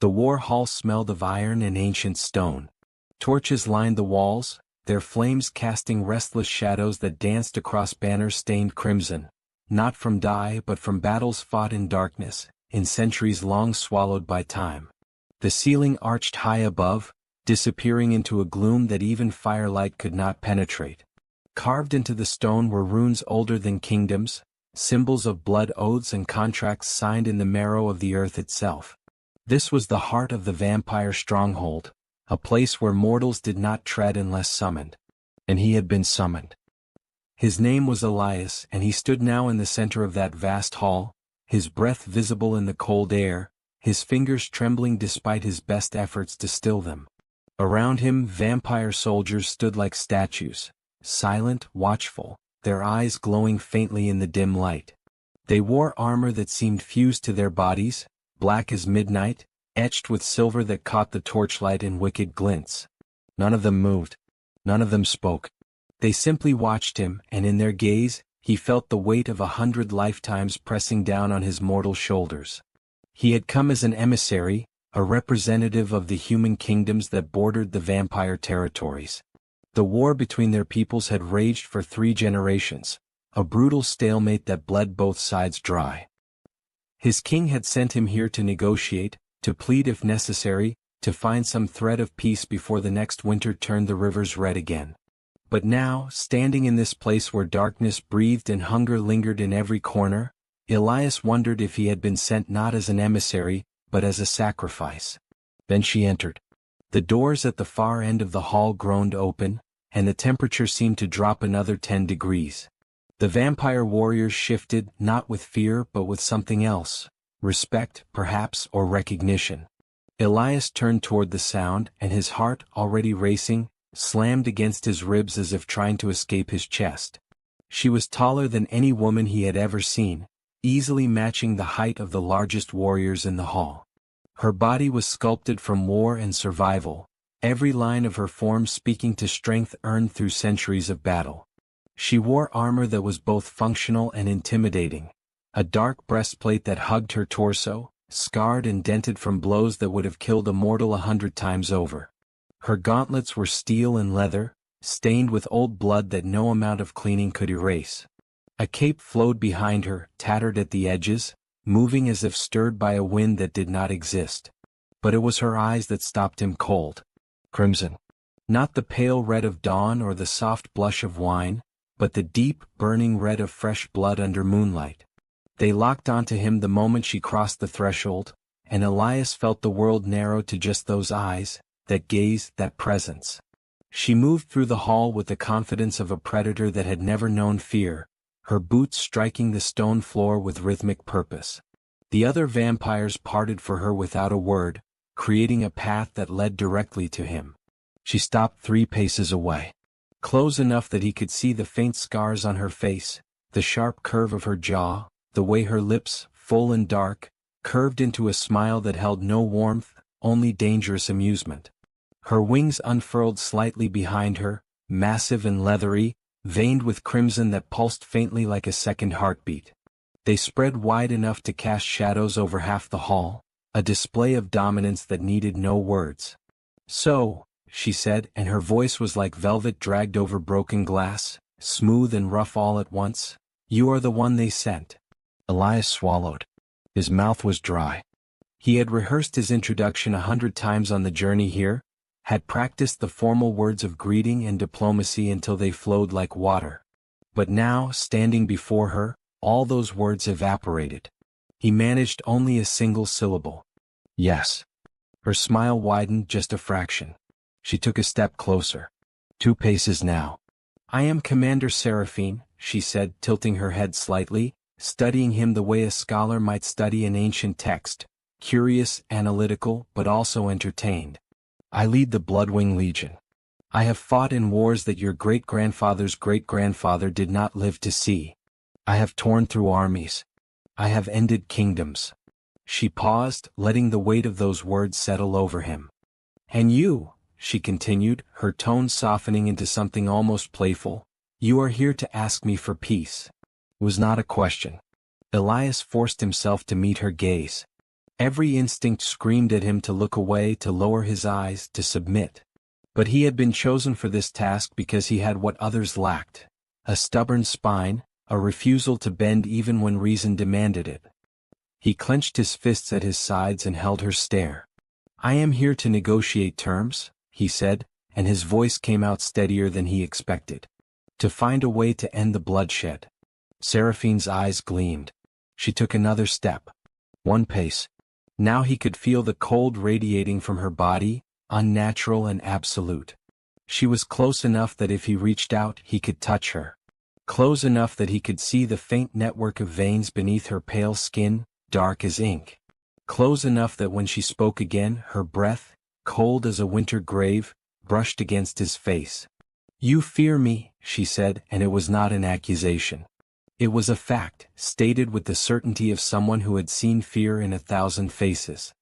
The war hall smelled of iron and ancient stone. Torches lined the walls, their flames casting restless shadows that danced across banners stained crimson, not from dye but from battles fought in darkness, in centuries long swallowed by time. The ceiling arched high above, disappearing into a gloom that even firelight could not penetrate. Carved into the stone were runes older than kingdoms, symbols of blood oaths and contracts signed in the marrow of the earth itself. This was the heart of the vampire stronghold, a place where mortals did not tread unless summoned. And he had been summoned. His name was Elias, and he stood now in the center of that vast hall, his breath visible in the cold air, his fingers trembling despite his best efforts to still them. Around him, vampire soldiers stood like statues, silent, watchful, their eyes glowing faintly in the dim light. They wore armor that seemed fused to their bodies, black as midnight, etched with silver that caught the torchlight in wicked glints. None of them moved. None of them spoke. They simply watched him, and in their gaze, he felt the weight of 100 lifetimes pressing down on his mortal shoulders. He had come as an emissary, a representative of the human kingdoms that bordered the vampire territories. The war between their peoples had raged for 3 generations, a brutal stalemate that bled both sides dry. His king had sent him here to negotiate, to plead if necessary, to find some thread of peace before the next winter turned the rivers red again. But now, standing in this place where darkness breathed and hunger lingered in every corner, Elias wondered if he had been sent not as an emissary, but as a sacrifice. Then she entered. The doors at the far end of the hall groaned open, and the temperature seemed to drop another 10 degrees. The vampire warriors shifted, not with fear but with something else, respect, perhaps, or recognition. Elias turned toward the sound, and his heart, already racing, slammed against his ribs as if trying to escape his chest. She was taller than any woman he had ever seen, easily matching the height of the largest warriors in the hall. Her body was sculpted from war and survival, every line of her form speaking to strength earned through centuries of battle. She wore armor that was both functional and intimidating, a dark breastplate that hugged her torso, scarred and dented from blows that would have killed a mortal 100 times over. Her gauntlets were steel and leather, stained with old blood that no amount of cleaning could erase. A cape flowed behind her, tattered at the edges, moving as if stirred by a wind that did not exist. But it was her eyes that stopped him cold. Crimson. Not the pale red of dawn or the soft blush of wine, but the deep, burning red of fresh blood under moonlight. They locked onto him the moment she crossed the threshold, and Elias felt the world narrow to just those eyes, that gaze, that presence. She moved through the hall with the confidence of a predator that had never known fear, her boots striking the stone floor with rhythmic purpose. The other vampires parted for her without a word, creating a path that led directly to him. She stopped 3 paces away. Close enough that he could see the faint scars on her face, the sharp curve of her jaw, the way her lips, full and dark, curved into a smile that held no warmth, only dangerous amusement. Her wings unfurled slightly behind her, massive and leathery, veined with crimson that pulsed faintly like a second heartbeat. They spread wide enough to cast shadows over half the hall, a display of dominance that needed no words. "So," she said, and her voice was like velvet dragged over broken glass, smooth and rough all at once, "you are the one they sent." Elias swallowed. His mouth was dry. He had rehearsed his introduction 100 times on the journey here, had practiced the formal words of greeting and diplomacy until they flowed like water. But now, standing before her, all those words evaporated. He managed only a single syllable. "Yes." Her smile widened just a fraction. She took a step closer. 2 paces now. "I am Commander Seraphine," she said, tilting her head slightly, studying him the way a scholar might study an ancient text, curious, analytical, but also entertained. "I lead the Bloodwing Legion. I have fought in wars that your great-grandfather's great-grandfather did not live to see. I have torn through armies. I have ended kingdoms." She paused, letting the weight of those words settle over him. "And you," she continued, her tone softening into something almost playful, "you are here to ask me for peace." It was not a question. Elias forced himself to meet her gaze. Every instinct screamed at him to look away, to lower his eyes, to submit. But he had been chosen for this task because he had what others lacked: a stubborn spine, a refusal to bend even when reason demanded it. He clenched his fists at his sides and held her stare. "I am here to negotiate terms," he said, and his voice came out steadier than he expected. "To find a way to end the bloodshed." Seraphine's eyes gleamed. She took another step. One pace. Now he could feel the cold radiating from her body, unnatural and absolute. She was close enough that if he reached out he could touch her. Close enough that he could see the faint network of veins beneath her pale skin, dark as ink. Close enough that when she spoke again, her breath, cold as a winter grave, brushed against his face. "You fear me," she said, and it was not an accusation. It was a fact, stated with the certainty of someone who had seen fear in 1,000 faces.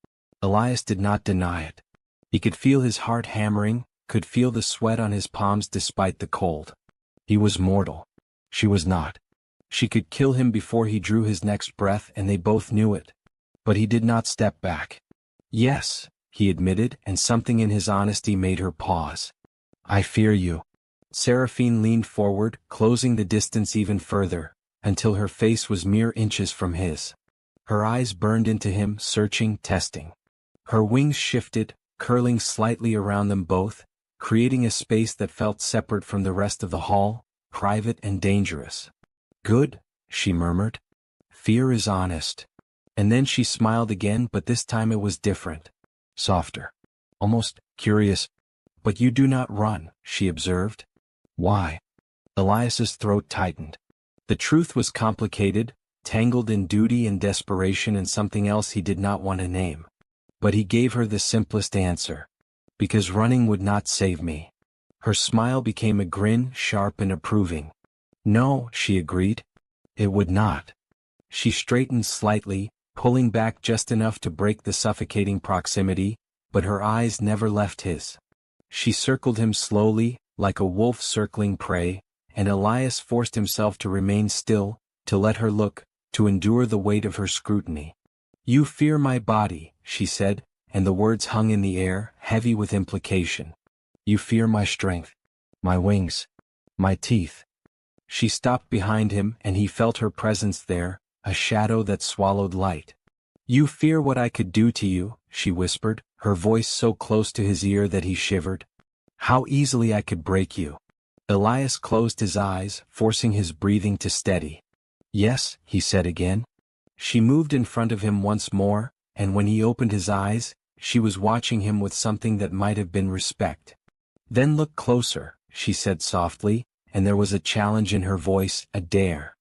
Elias did not deny it. He could feel his heart hammering, could feel the sweat on his palms despite the cold. He was mortal. She was not. She could kill him before he drew his next breath, and they both knew it. But he did not step back. "Yes," he admitted, and something in his honesty made her pause. "I fear you." Seraphine leaned forward, closing the distance even further, until her face was mere inches from his. Her eyes burned into him, searching, testing. Her wings shifted, curling slightly around them both, creating a space that felt separate from the rest of the hall, private and dangerous. "Good," she murmured. "Fear is honest." And then she smiled again, but this time it was different. Softer. Almost curious. "But you do not run," she observed. "Why?" Elias's throat tightened. The truth was complicated, tangled in duty and desperation and something else he did not want to name. But he gave her the simplest answer. "Because running would not save me." Her smile became a grin, sharp and approving. "No," she agreed. "It would not." She straightened slightly, pulling back just enough to break the suffocating proximity, but her eyes never left his. She circled him slowly, like a wolf circling prey, and Elias forced himself to remain still, to let her look, to endure the weight of her scrutiny. "You fear my body," she said, and the words hung in the air, heavy with implication. "You fear my strength, my wings, my teeth." She stopped behind him, and he felt her presence there, a shadow that swallowed light. "You fear what I could do to you," she whispered, her voice so close to his ear that he shivered. "How easily I could break you." Elias closed his eyes, forcing his breathing to steady. "Yes," he said again. She moved in front of him once more, and when he opened his eyes, she was watching him with something that might have been respect. "Then look closer," she said softly, and there was a challenge in her voice, a dare.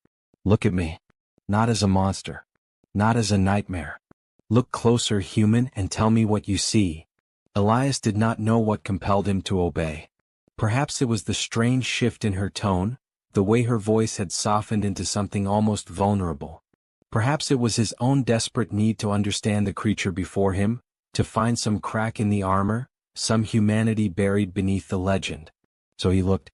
"Look at me. Not as a monster. Not as a nightmare. Look closer, human, and tell me what you see." Elias did not know what compelled him to obey. Perhaps it was the strange shift in her tone, the way her voice had softened into something almost vulnerable. Perhaps it was his own desperate need to understand the creature before him, to find some crack in the armor, some humanity buried beneath the legend. So he looked.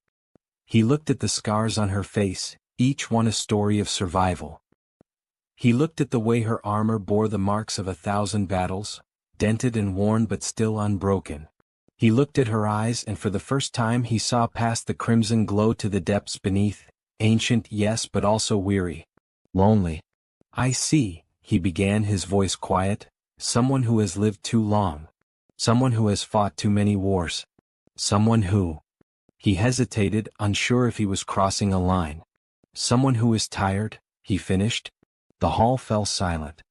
He looked at the scars on her face, each one a story of survival. He looked at the way her armor bore the marks of 1,000 battles, dented and worn but still unbroken. He looked at her eyes, and for the first time he saw past the crimson glow to the depths beneath, ancient yes but also weary. Lonely. "I see," he began, his voice quiet, "someone who has lived too long. Someone who has fought too many wars. Someone who—" He hesitated, unsure if he was crossing a line. "Someone who is tired," he finished. The hall fell silent.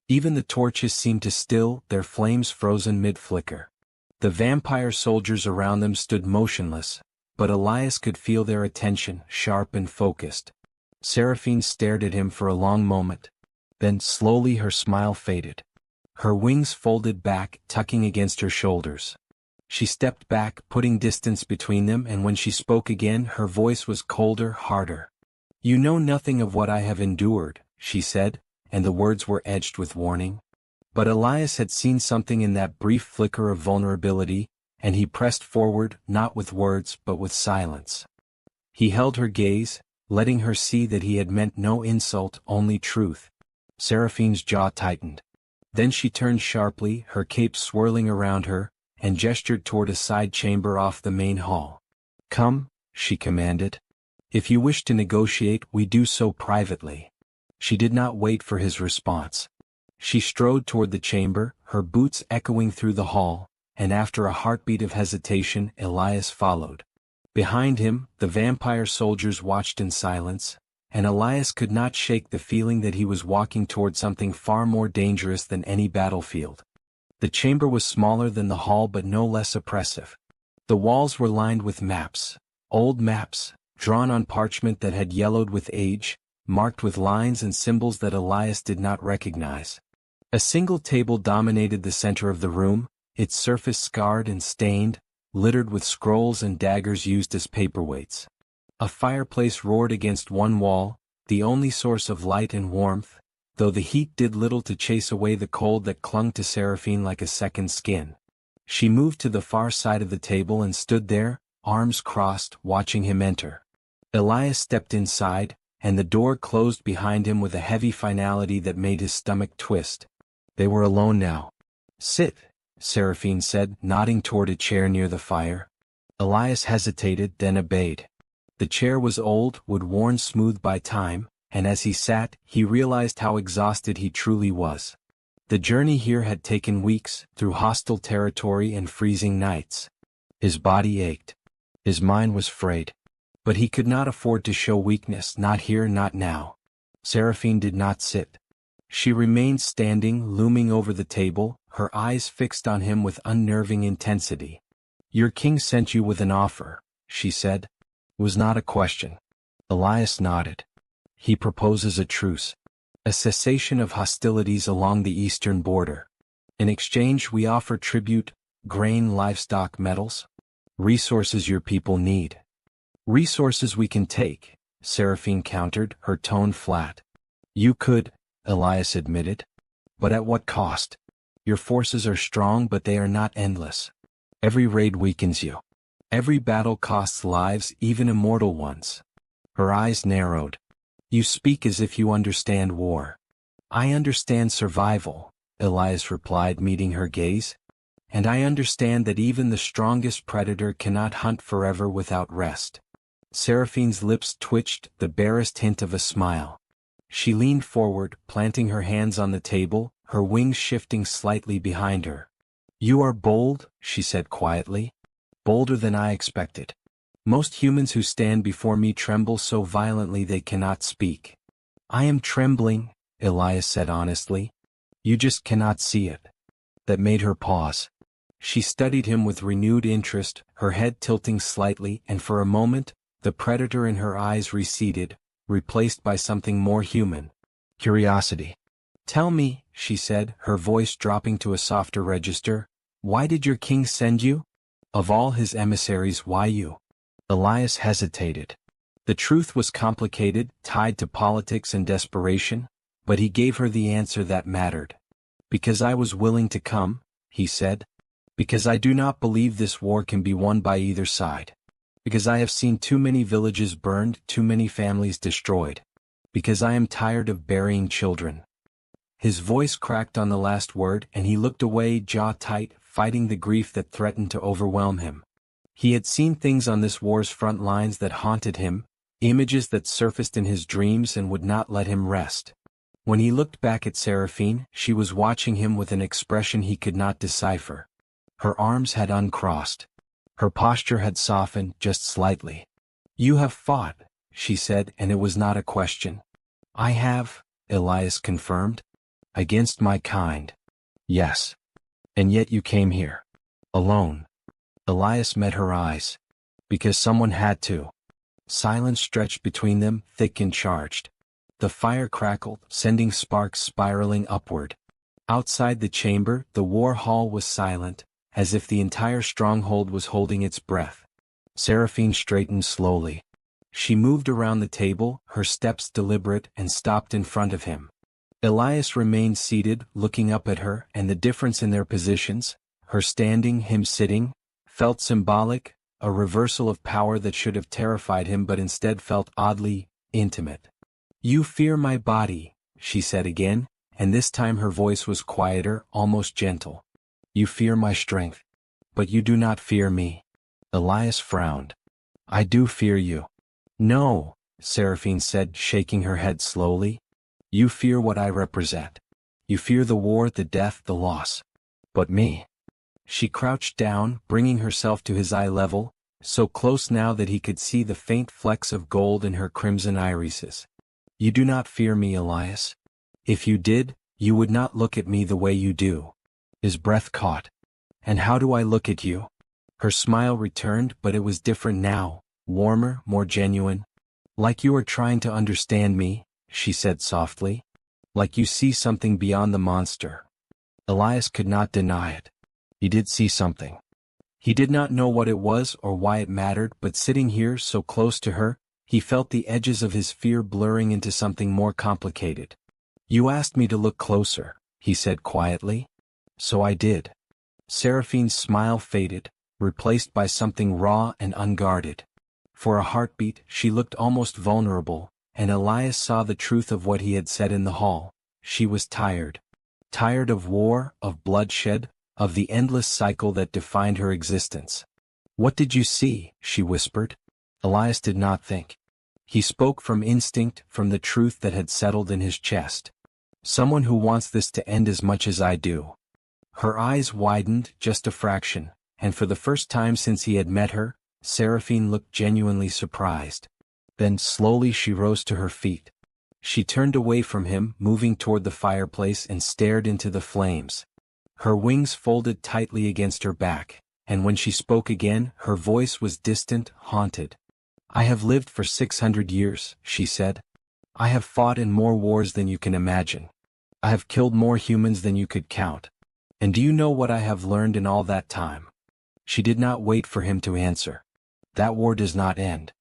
Even the torches seemed to still, their flames frozen mid-flicker. The vampire soldiers around them stood motionless, but Elias could feel their attention, sharp and focused. Seraphine stared at him for a long moment. Then slowly her smile faded. Her wings folded back, tucking against her shoulders. She stepped back, putting distance between them, and when she spoke again, her voice was colder, harder. "You know nothing of what I have endured," she said, and the words were edged with warning. But Elias had seen something in that brief flicker of vulnerability, and he pressed forward, not with words but with silence. He held her gaze, letting her see that he had meant no insult, only truth. Seraphine's jaw tightened. Then she turned sharply, her cape swirling around her, and gestured toward a side chamber off the main hall. "Come," she commanded. "If you wish to negotiate, we do so privately." She did not wait for his response. She strode toward the chamber, her boots echoing through the hall, and after a heartbeat of hesitation, Elias followed. Behind him, the vampire soldiers watched in silence, and Elias could not shake the feeling that he was walking toward something far more dangerous than any battlefield. The chamber was smaller than the hall but no less oppressive. The walls were lined with maps, old maps, drawn on parchment that had yellowed with age, marked with lines and symbols that Elias did not recognize. A single table dominated the center of the room, its surface scarred and stained, littered with scrolls and daggers used as paperweights. A fireplace roared against one wall, the only source of light and warmth, though the heat did little to chase away the cold that clung to Seraphine like a second skin. She moved to the far side of the table and stood there, arms crossed, watching him enter. Elias stepped inside, and the door closed behind him with a heavy finality that made his stomach twist. They were alone now. "Sit," Seraphine said, nodding toward a chair near the fire. Elias hesitated, then obeyed. The chair was old, wood-worn smooth by time, and as he sat, he realized how exhausted he truly was. The journey here had taken weeks, through hostile territory and freezing nights. His body ached. His mind was frayed. But he could not afford to show weakness, not here, not now. Seraphine did not sit. She remained standing, looming over the table, her eyes fixed on him with unnerving intensity. "Your king sent you with an offer," she said. It was not a question. Elias nodded. "He proposes a truce. A cessation of hostilities along the eastern border. In exchange we offer tribute, grain, livestock, metals. Resources your people need." "Resources we can take," Seraphine countered, her tone flat. "You could," Elias admitted. "But at what cost? Your forces are strong but they are not endless. Every raid weakens you. Every battle costs lives, even immortal ones." Her eyes narrowed. "You speak as if you understand war." "I understand survival," Elias replied, meeting her gaze. "And I understand that even the strongest predator cannot hunt forever without rest." Seraphine's lips twitched, the barest hint of a smile. She leaned forward, planting her hands on the table, her wings shifting slightly behind her. "You are bold," she said quietly. "Bolder than I expected. Most humans who stand before me tremble so violently they cannot speak." "I am trembling," Elias said honestly. "You just cannot see it." That made her pause. She studied him with renewed interest, her head tilting slightly, and for a moment, the predator in her eyes receded, replaced by something more human. Curiosity. "Tell me," she said, her voice dropping to a softer register, "why did your king send you? Of all his emissaries, why you?" Elias hesitated. The truth was complicated, tied to politics and desperation, but he gave her the answer that mattered. "Because I was willing to come," he said. "Because I do not believe this war can be won by either side. Because I have seen too many villages burned, too many families destroyed. Because I am tired of burying children." His voice cracked on the last word and he looked away, jaw tight, fighting the grief that threatened to overwhelm him. He had seen things on this war's front lines that haunted him, images that surfaced in his dreams and would not let him rest. When he looked back at Seraphine, she was watching him with an expression he could not decipher. Her arms had uncrossed. Her posture had softened just slightly. "You have fought," she said, and it was not a question. "I have," Elias confirmed. "Against my kind." "Yes. And yet you came here. Alone." Elias met her eyes. "Because someone had to." Silence stretched between them, thick and charged. The fire crackled, sending sparks spiraling upward. Outside the chamber, the war hall was silent, as if the entire stronghold was holding its breath. Seraphine straightened slowly. She moved around the table, her steps deliberate, and stopped in front of him. Elias remained seated, looking up at her, and the difference in their positions, her standing, him sitting, felt symbolic, a reversal of power that should have terrified him but instead felt oddly intimate. "You fear my body," she said again, and this time her voice was quieter, almost gentle. You fear my strength. But you do not fear me. Elias frowned. I do fear you. No, Seraphine said, shaking her head slowly. You fear what I represent. You fear the war, the death, the loss. But me. She crouched down, bringing herself to his eye level, so close now that he could see the faint flecks of gold in her crimson irises. You do not fear me, Elias. If you did, you would not look at me the way you do. His breath caught. And how do I look at you? Her smile returned, but it was different now, warmer, more genuine. Like you are trying to understand me, she said softly. Like you see something beyond the monster. Elias could not deny it. He did see something. He did not know what it was or why it mattered, but sitting here so close to her, he felt the edges of his fear blurring into something more complicated. You asked me to look closer, he said quietly. So I did. Seraphine's smile faded, replaced by something raw and unguarded. For a heartbeat, she looked almost vulnerable, and Elias saw the truth of what he had said in the hall. She was tired. Tired of war, of bloodshed, of the endless cycle that defined her existence. What did you see? She whispered. Elias did not think. He spoke from instinct, from the truth that had settled in his chest. Someone who wants this to end as much as I do. Her eyes widened, just a fraction, and for the first time since he had met her, Seraphine looked genuinely surprised. Then slowly she rose to her feet. She turned away from him, moving toward the fireplace, and stared into the flames. Her wings folded tightly against her back, and when she spoke again, her voice was distant, haunted. I have lived for 600 years, she said. I have fought in more wars than you can imagine. I have killed more humans than you could count. And do you know what I have learned in all that time? She did not wait for him to answer. That war does not end.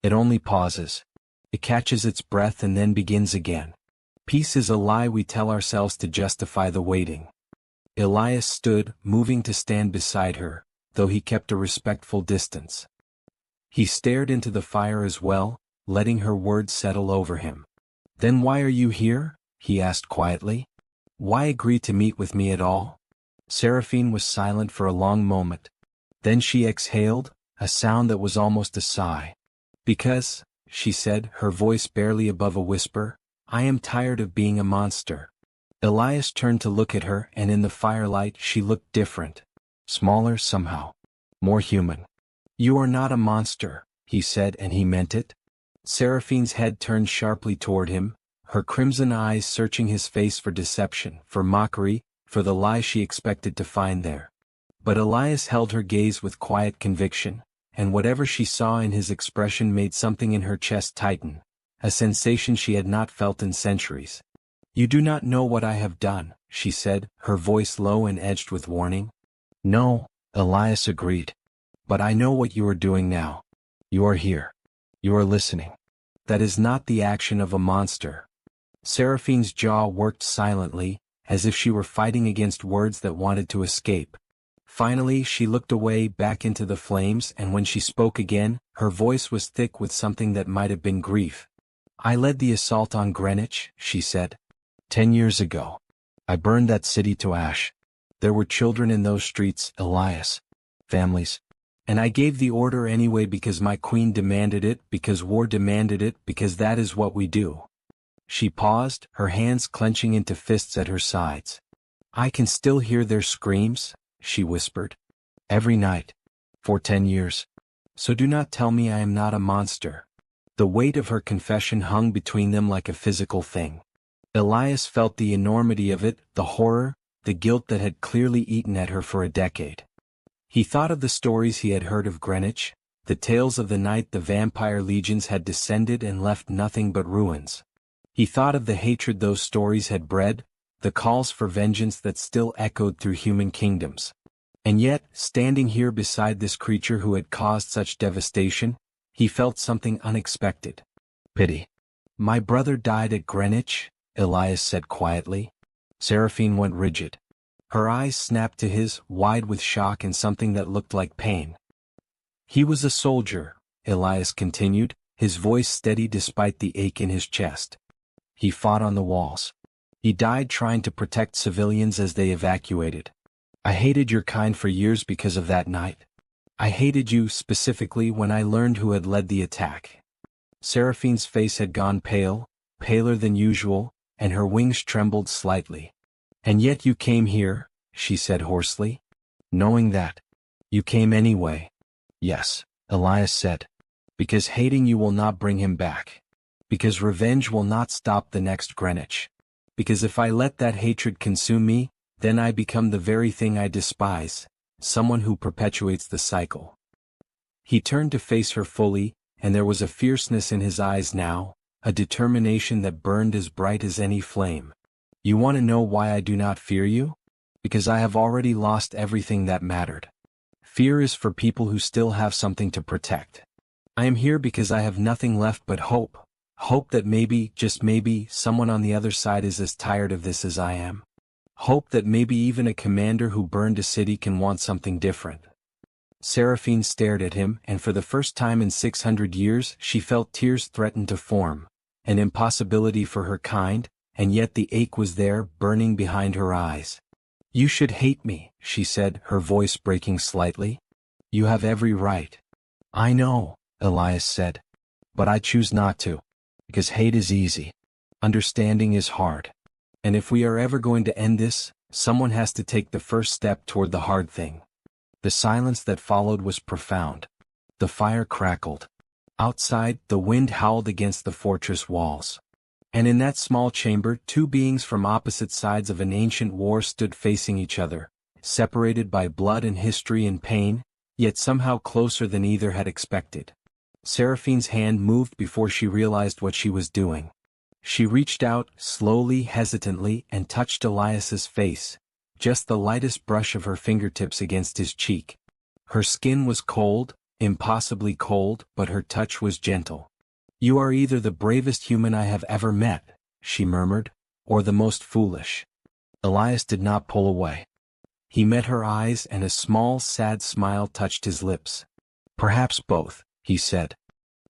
It only pauses. It catches its breath and then begins again. Peace is a lie we tell ourselves to justify the waiting. Elias stood, moving to stand beside her, though he kept a respectful distance. He stared into the fire as well, letting her words settle over him. Then why are you here? He asked quietly. Why agree to meet with me at all? Seraphine was silent for a long moment. Then she exhaled, a sound that was almost a sigh. Because, she said, her voice barely above a whisper, I am tired of being a monster. Elias turned to look at her, and in the firelight she looked different. Smaller somehow. More human. You are not a monster, he said, and he meant it. Seraphine's head turned sharply toward him, her crimson eyes searching his face for deception, for mockery, for the lie she expected to find there. But Elias held her gaze with quiet conviction, and whatever she saw in his expression made something in her chest tighten, a sensation she had not felt in centuries. You do not know what I have done, she said, her voice low and edged with warning. No, Elias agreed. But I know what you are doing now. You are here. You are listening. That is not the action of a monster. Seraphine's jaw worked silently, as if she were fighting against words that wanted to escape. Finally she looked away back into the flames, and when she spoke again, her voice was thick with something that might have been grief. I led the assault on Greenwich, she said. 10 years ago. I burned that city to ash. There were children in those streets, Elias. Families. And I gave the order anyway because my queen demanded it, because war demanded it, because that is what we do. She paused, her hands clenching into fists at her sides. I can still hear their screams, she whispered. Every night. For 10 years. So do not tell me I am not a monster. The weight of her confession hung between them like a physical thing. Elias felt the enormity of it, the horror, the guilt that had clearly eaten at her for a decade. He thought of the stories he had heard of Greenwich, the tales of the night the vampire legions had descended and left nothing but ruins. He thought of the hatred those stories had bred, the calls for vengeance that still echoed through human kingdoms. And yet, standing here beside this creature who had caused such devastation, he felt something unexpected. Pity. My brother died at Greenwich, Elias said quietly. Seraphine went rigid. Her eyes snapped to his, wide with shock and something that looked like pain. He was a soldier, Elias continued, his voice steady despite the ache in his chest. He fought on the walls. He died trying to protect civilians as they evacuated. I hated your kind for years because of that night. I hated you specifically when I learned who had led the attack. Seraphine's face had gone pale, paler than usual, and her wings trembled slightly. And yet you came here, she said hoarsely. Knowing that. You came anyway. Yes, Elias said. Because hating you will not bring him back. Because revenge will not stop the next Greenwich. Because if I let that hatred consume me, then I become the very thing I despise, someone who perpetuates the cycle. He turned to face her fully, and there was a fierceness in his eyes now, a determination that burned as bright as any flame. You want to know why I do not fear you? Because I have already lost everything that mattered. Fear is for people who still have something to protect. I am here because I have nothing left but hope. Hope that maybe, just maybe, someone on the other side is as tired of this as I am. Hope that maybe even a commander who burned a city can want something different. Seraphine stared at him, and for the first time in 600 years she felt tears threaten to form. An impossibility for her kind, and yet the ache was there, burning behind her eyes. You should hate me, she said, her voice breaking slightly. You have every right. I know, Elias said. But I choose not to. Because hate is easy. Understanding is hard. And if we are ever going to end this, someone has to take the first step toward the hard thing. The silence that followed was profound. The fire crackled. Outside, the wind howled against the fortress walls. And in that small chamber, two beings from opposite sides of an ancient war stood facing each other, separated by blood and history and pain, yet somehow closer than either had expected. Seraphine's hand moved before she realized what she was doing. She reached out, slowly, hesitantly, and touched Elias's face, just the lightest brush of her fingertips against his cheek. Her skin was cold, impossibly cold, but her touch was gentle. You are either the bravest human I have ever met, she murmured, or the most foolish. Elias did not pull away. He met her eyes and a small, sad smile touched his lips. Perhaps both, he said.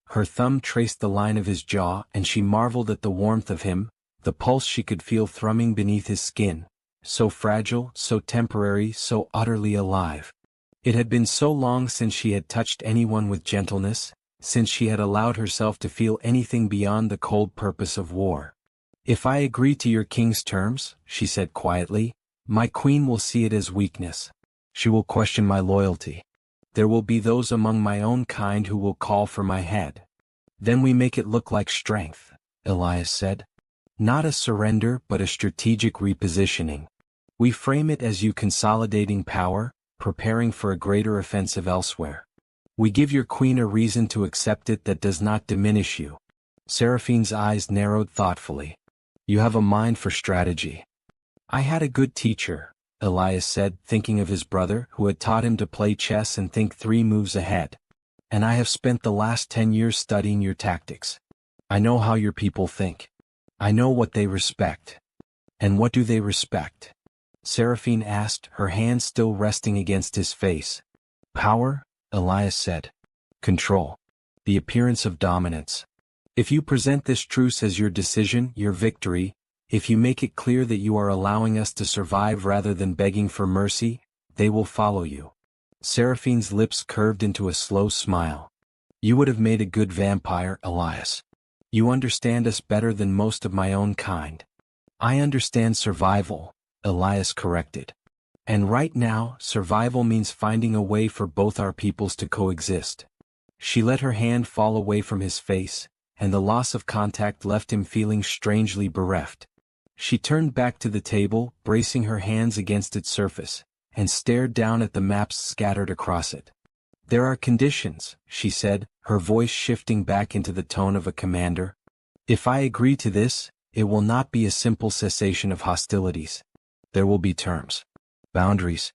Her thumb traced the line of his jaw and she marveled at the warmth of him, the pulse she could feel thrumming beneath his skin, so fragile, so temporary, so utterly alive. It had been so long since she had touched anyone with gentleness, since she had allowed herself to feel anything beyond the cold purpose of war. If I agree to your king's terms, she said quietly, my queen will see it as weakness. She will question my loyalty. There will be those among my own kind who will call for my head. Then we make it look like strength, Elias said. Not a surrender but a strategic repositioning. We frame it as you consolidating power, preparing for a greater offensive elsewhere. We give your queen a reason to accept it that does not diminish you. Seraphine's eyes narrowed thoughtfully. You have a mind for strategy. I had a good teacher, Elias said, thinking of his brother who had taught him to play chess and think 3 moves ahead. And I have spent the last 10 years studying your tactics. I know how your people think. I know what they respect. And what do they respect? Seraphine asked, her hand still resting against his face. Power, Elias said. Control. The appearance of dominance. If you present this truce as your decision, your victory, if you make it clear that you are allowing us to survive rather than begging for mercy, they will follow you. Seraphine's lips curved into a slow smile. You would have made a good vampire, Elias. You understand us better than most of my own kind. I understand survival, Elias corrected. And right now, survival means finding a way for both our peoples to coexist. She let her hand fall away from his face, and the loss of contact left him feeling strangely bereft. She turned back to the table, bracing her hands against its surface, and stared down at the maps scattered across it. There are conditions, she said, her voice shifting back into the tone of a commander. If I agree to this, it will not be a simple cessation of hostilities. There will be terms, boundaries,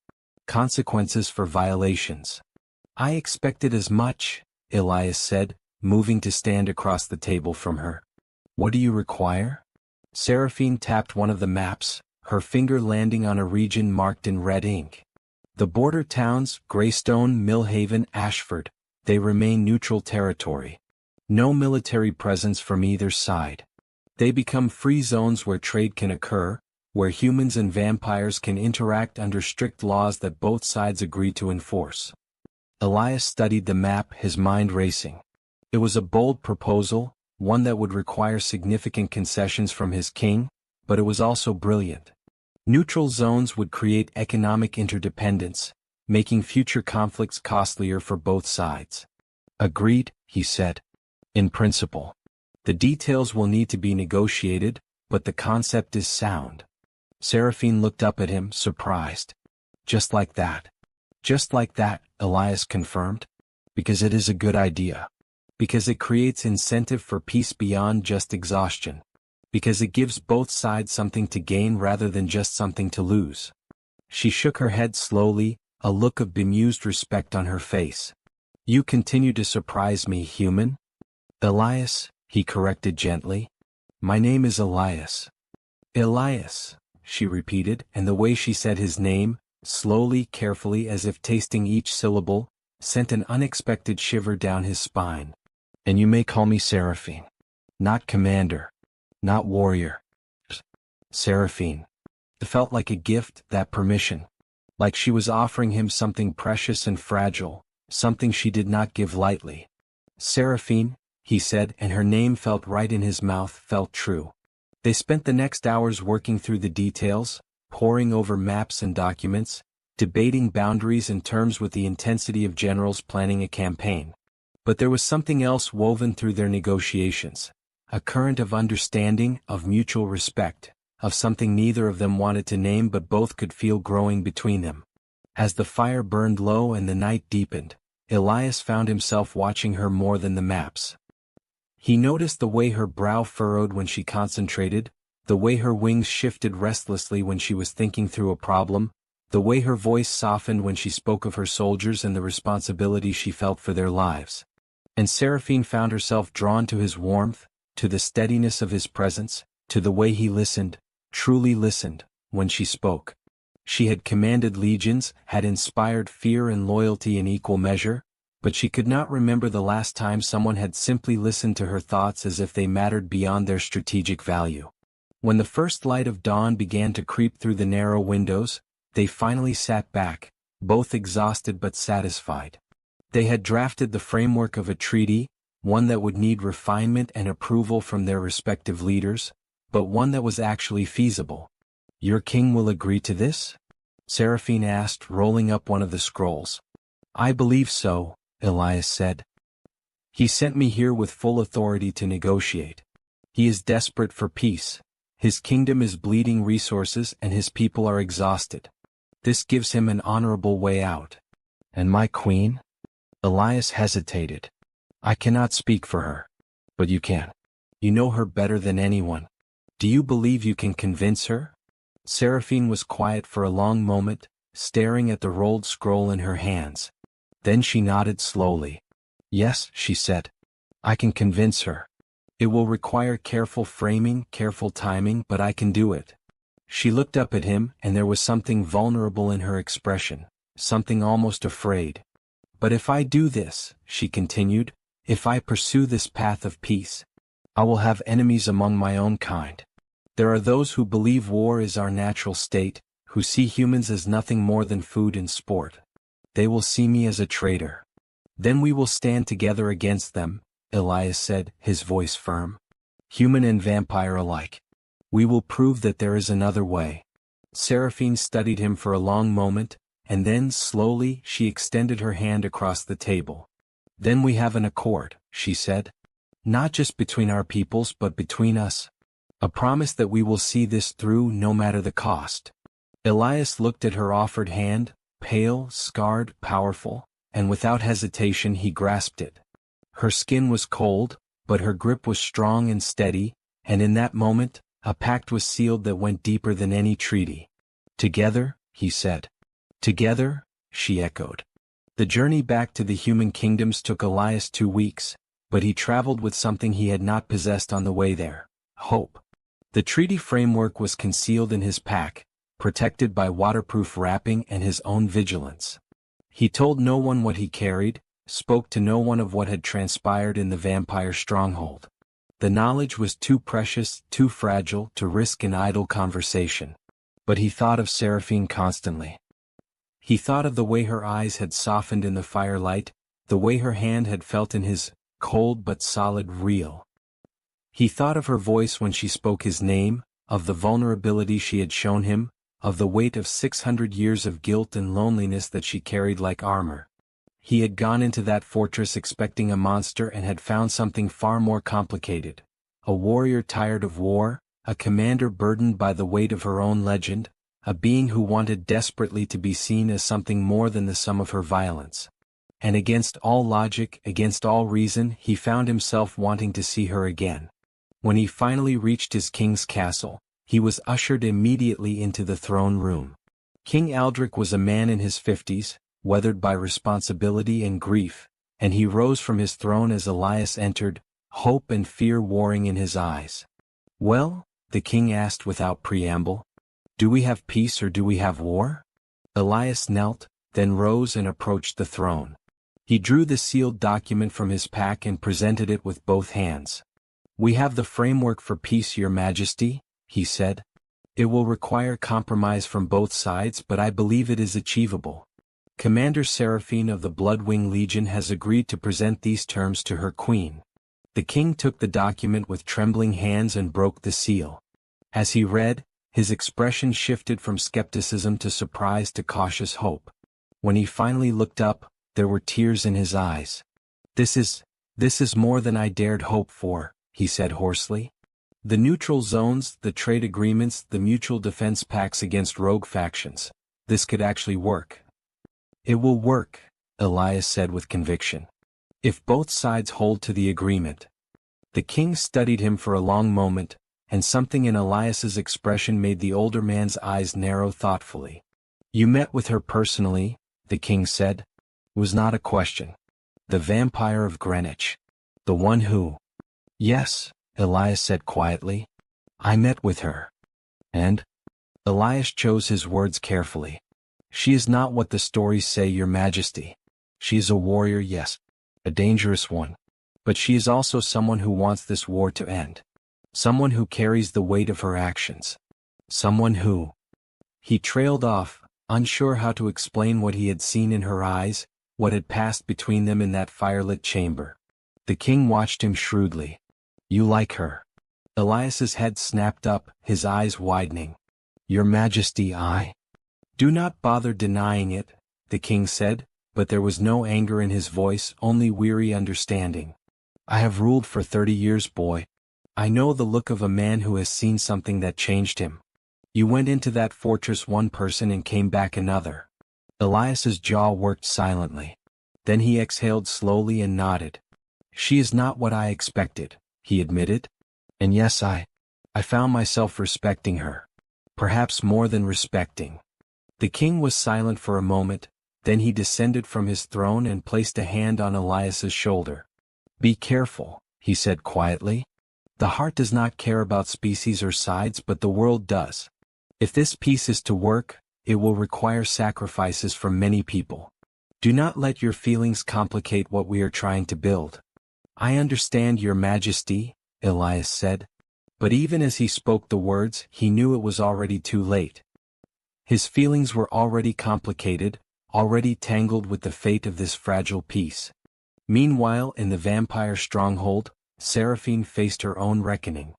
consequences for violations. I expected as much, Elias said, moving to stand across the table from her. What do you require? Seraphine tapped one of the maps, her finger landing on a region marked in red ink. The border towns, Greystone, Millhaven, Ashford, they remain neutral territory. No military presence from either side. They become free zones where trade can occur, where humans and vampires can interact under strict laws that both sides agree to enforce. Elias studied the map, his mind racing. It was a bold proposal, one that would require significant concessions from his king, but it was also brilliant. Neutral zones would create economic interdependence, making future conflicts costlier for both sides. Agreed, he said. In principle. The details will need to be negotiated, but the concept is sound. Seraphine looked up at him, surprised. Just like that. Just like that, Elias confirmed. Because it is a good idea. Because it creates incentive for peace beyond just exhaustion. Because it gives both sides something to gain rather than just something to lose. She shook her head slowly, a look of bemused respect on her face. You continue to surprise me, human. Elias, he corrected gently. My name is Elias. Elias, she repeated, and the way she said his name, slowly, carefully, as if tasting each syllable, sent an unexpected shiver down his spine. And you may call me Seraphine. Not commander. Not warrior. Seraphine. It felt like a gift, that permission. Like she was offering him something precious and fragile, something she did not give lightly. Seraphine, he said, and her name felt right in his mouth, felt true. They spent the next hours working through the details, poring over maps and documents, debating boundaries and terms with the intensity of generals planning a campaign. But there was something else woven through their negotiations. A current of understanding, of mutual respect, of something neither of them wanted to name but both could feel growing between them. As the fire burned low and the night deepened, Elias found himself watching her more than the maps. He noticed the way her brow furrowed when she concentrated, the way her wings shifted restlessly when she was thinking through a problem, the way her voice softened when she spoke of her soldiers and the responsibility she felt for their lives. And Seraphine found herself drawn to his warmth, to the steadiness of his presence, to the way he listened, truly listened, when she spoke. She had commanded legions, had inspired fear and loyalty in equal measure, but she could not remember the last time someone had simply listened to her thoughts as if they mattered beyond their strategic value. When the first light of dawn began to creep through the narrow windows, they finally sat back, both exhausted but satisfied. They had drafted the framework of a treaty, one that would need refinement and approval from their respective leaders, but one that was actually feasible. Your king will agree to this? Seraphine asked, rolling up one of the scrolls. I believe so, Elias said. He sent me here with full authority to negotiate. He is desperate for peace. His kingdom is bleeding resources and his people are exhausted. This gives him an honorable way out. And my queen? Elias hesitated. I cannot speak for her. But you can. You know her better than anyone. Do you believe you can convince her? Seraphine was quiet for a long moment, staring at the rolled scroll in her hands. Then she nodded slowly. Yes, she said. I can convince her. It will require careful framing, careful timing, but I can do it. She looked up at him, and there was something vulnerable in her expression, something almost afraid. But if I do this, she continued, if I pursue this path of peace, I will have enemies among my own kind. There are those who believe war is our natural state, who see humans as nothing more than food and sport. They will see me as a traitor. Then we will stand together against them, Elias said, his voice firm. Human and vampire alike. We will prove that there is another way. Seraphine studied him for a long moment, and then, slowly, she extended her hand across the table. Then we have an accord, she said. Not just between our peoples but between us. A promise that we will see this through no matter the cost. Elias looked at her offered hand, pale, scarred, powerful, and without hesitation he grasped it. Her skin was cold, but her grip was strong and steady, and in that moment, a pact was sealed that went deeper than any treaty. Together, he said. Together, she echoed. The journey back to the human kingdoms took Elias 2 weeks, but he traveled with something he had not possessed on the way there: hope. The treaty framework was concealed in his pack, protected by waterproof wrapping and his own vigilance. He told no one what he carried, spoke to no one of what had transpired in the vampire stronghold. The knowledge was too precious, too fragile to risk in idle conversation. But he thought of Seraphine constantly. He thought of the way her eyes had softened in the firelight, the way her hand had felt in his, cold but solid real. He thought of her voice when she spoke his name, of the vulnerability she had shown him, of the weight of 600 years of guilt and loneliness that she carried like armor. He had gone into that fortress expecting a monster and had found something far more complicated. A warrior tired of war, a commander burdened by the weight of her own legend, a being who wanted desperately to be seen as something more than the sum of her violence. And against all logic, against all reason, he found himself wanting to see her again. When he finally reached his king's castle, he was ushered immediately into the throne room. King Aldrich was a man in his 50s, weathered by responsibility and grief, and he rose from his throne as Elias entered, hope and fear warring in his eyes. "Well?" the king asked without preamble. "Do we have peace or do we have war?" Elias knelt, then rose and approached the throne. He drew the sealed document from his pack and presented it with both hands. "We have the framework for peace, Your Majesty," he said. "It will require compromise from both sides, but I believe it is achievable. Commander Seraphine of the Bloodwing Legion has agreed to present these terms to her queen." The king took the document with trembling hands and broke the seal. As he read, his expression shifted from skepticism to surprise to cautious hope. When he finally looked up, there were tears in his eyes. This is more than I dared hope for," he said hoarsely. "The neutral zones, the trade agreements, the mutual defense pacts against rogue factions. This could actually work." "It will work," Elias said with conviction. "If both sides hold to the agreement." The king studied him for a long moment, and something in Elias's expression made the older man's eyes narrow thoughtfully. "You met with her personally," the king said. It was not a question. "The vampire of Greenwich. The one who—" "Yes," Elias said quietly. "I met with her." "And?" Elias chose his words carefully. "She is not what the stories say, Your Majesty. She is a warrior, yes, a dangerous one. But she is also someone who wants this war to end. Someone who carries the weight of her actions. Someone who—" He trailed off, unsure how to explain what he had seen in her eyes, what had passed between them in that firelit chamber. The king watched him shrewdly. "You like her?" Elias's head snapped up, his eyes widening. "Your Majesty, I—" "Do not bother denying it," the king said, but there was no anger in his voice, only weary understanding. "I have ruled for 30 years, boy. I know the look of a man who has seen something that changed him. You went into that fortress one person and came back another." Elias's jaw worked silently. Then he exhaled slowly and nodded. "She is not what I expected," he admitted. "And yes, I found myself respecting her. Perhaps more than respecting." The king was silent for a moment, then he descended from his throne and placed a hand on Elias's shoulder. "Be careful," he said quietly. "The heart does not care about species or sides, but the world does. If this peace is to work, it will require sacrifices from many people. Do not let your feelings complicate what we are trying to build." "I understand, Your Majesty," Elias said. But even as he spoke the words, he knew it was already too late. His feelings were already complicated, already tangled with the fate of this fragile peace. Meanwhile, in the vampire stronghold, Seraphine faced her own reckoning.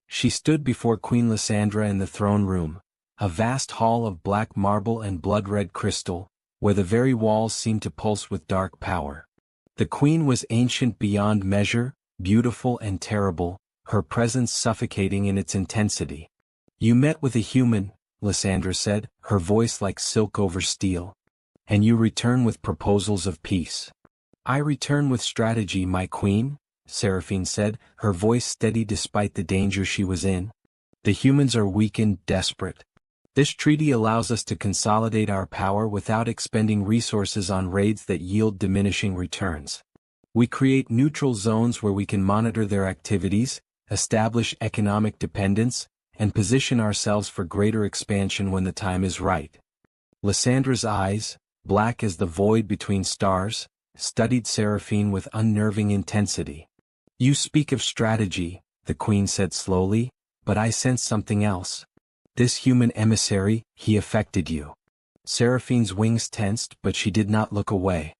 She stood before Queen Lysandra in the throne room, a vast hall of black marble and blood-red crystal, where the very walls seemed to pulse with dark power. The queen was ancient beyond measure, beautiful and terrible, her presence suffocating in its intensity. "You met with a human," Lysandra said, her voice like silk over steel. "And you return with proposals of peace." "I return with strategy, my queen," Seraphine said, her voice steady despite the danger she was in. "The humans are weakened, desperate. This treaty allows us to consolidate our power without expending resources on raids that yield diminishing returns. We create neutral zones where we can monitor their activities, establish economic dependence, and position ourselves for greater expansion when the time is right." Lysandra's eyes, black as the void between stars, studied Seraphine with unnerving intensity. "You speak of strategy, the queen said slowly, but I sensed something else. This human emissary, he affected you. Seraphine's wings tensed, but she did not look away.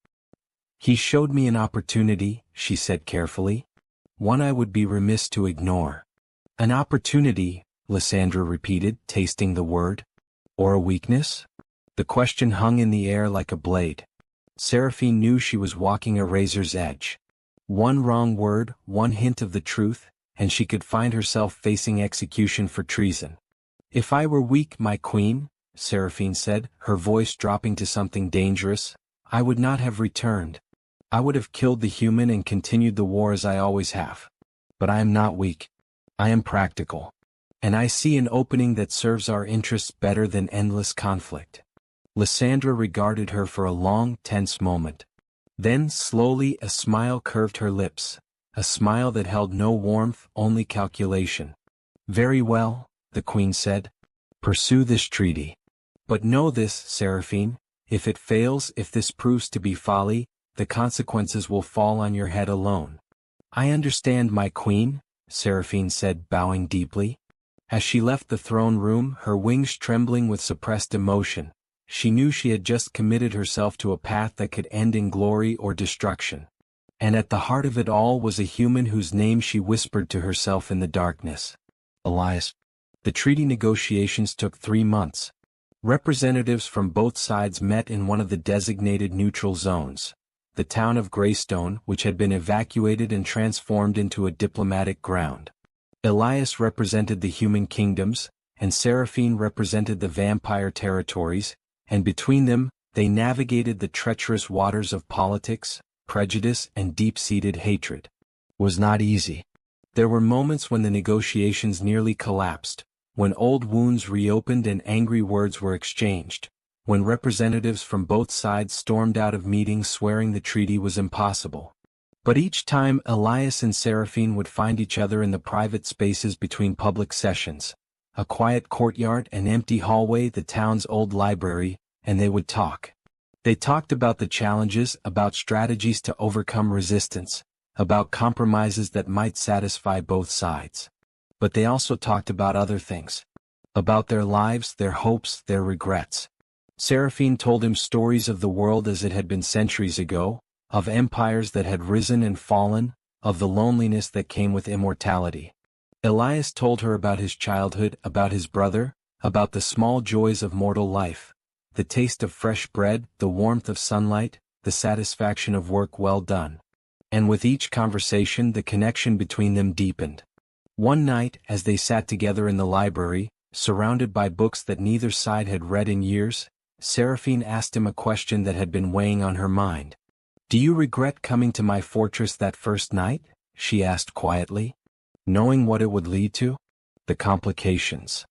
He showed me an opportunity, she said carefully. One I would be remiss to ignore. An opportunity, Lysandra repeated, tasting the word. Or a weakness? The question hung in the air like a blade. Seraphine knew she was walking a razor's edge. One wrong word, one hint of the truth, and she could find herself facing execution for treason. If I were weak, my queen, Seraphine said, her voice dropping to something dangerous, I would not have returned. I would have killed the human and continued the war as I always have. But I am not weak. I am practical. And I see an opening that serves our interests better than endless conflict. Lysandra regarded her for a long, tense moment. Then, slowly, a smile curved her lips, a smile that held no warmth, only calculation. Very well, the queen said. Pursue this treaty. But know this, Seraphine, if it fails, if this proves to be folly, the consequences will fall on your head alone. I understand, my queen, Seraphine said, bowing deeply. As she left the throne room, her wings trembling with suppressed emotion, she knew she had just committed herself to a path that could end in glory or destruction. And at the heart of it all was a human whose name she whispered to herself in the darkness. Elias. The treaty negotiations took 3 months. Representatives from both sides met in one of the designated neutral zones, the town of Greystone, which had been evacuated and transformed into a diplomatic ground. Elias represented the human kingdoms, and Seraphine represented the vampire territories, and between them, they navigated the treacherous waters of politics, prejudice, and deep-seated hatred. It was not easy. There were moments when the negotiations nearly collapsed, when old wounds reopened and angry words were exchanged, when representatives from both sides stormed out of meetings swearing the treaty was impossible. But each time Elias and Seraphine would find each other in the private spaces between public sessions, a quiet courtyard, an empty hallway, the town's old library, and they would talk. They talked about the challenges, about strategies to overcome resistance, about compromises that might satisfy both sides. But they also talked about other things. About their lives, their hopes, their regrets. Seraphine told him stories of the world as it had been centuries ago, of empires that had risen and fallen, of the loneliness that came with immortality. Elias told her about his childhood, about his brother, about the small joys of mortal life, the taste of fresh bread, the warmth of sunlight, the satisfaction of work well done. And with each conversation the connection between them deepened. One night, as they sat together in the library, surrounded by books that neither side had read in years, Seraphine asked him a question that had been weighing on her mind. "Do you regret coming to my fortress that first night?" she asked quietly. "Knowing what it would lead to? The complications."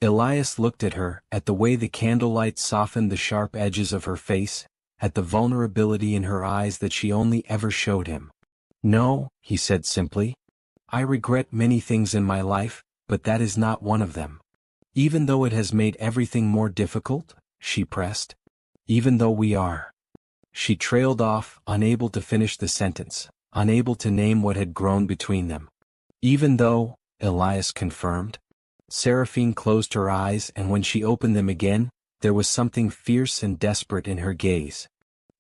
Elias looked at her, at the way the candlelight softened the sharp edges of her face, at the vulnerability in her eyes that she only ever showed him. "No," he said simply. "I regret many things in my life, but that is not one of them." "Even though it has made everything more difficult?" she pressed. "Even though we are." She trailed off, unable to finish the sentence, unable to name what had grown between them. "Even though," Elias confirmed. Seraphine closed her eyes, and when she opened them again, there was something fierce and desperate in her gaze.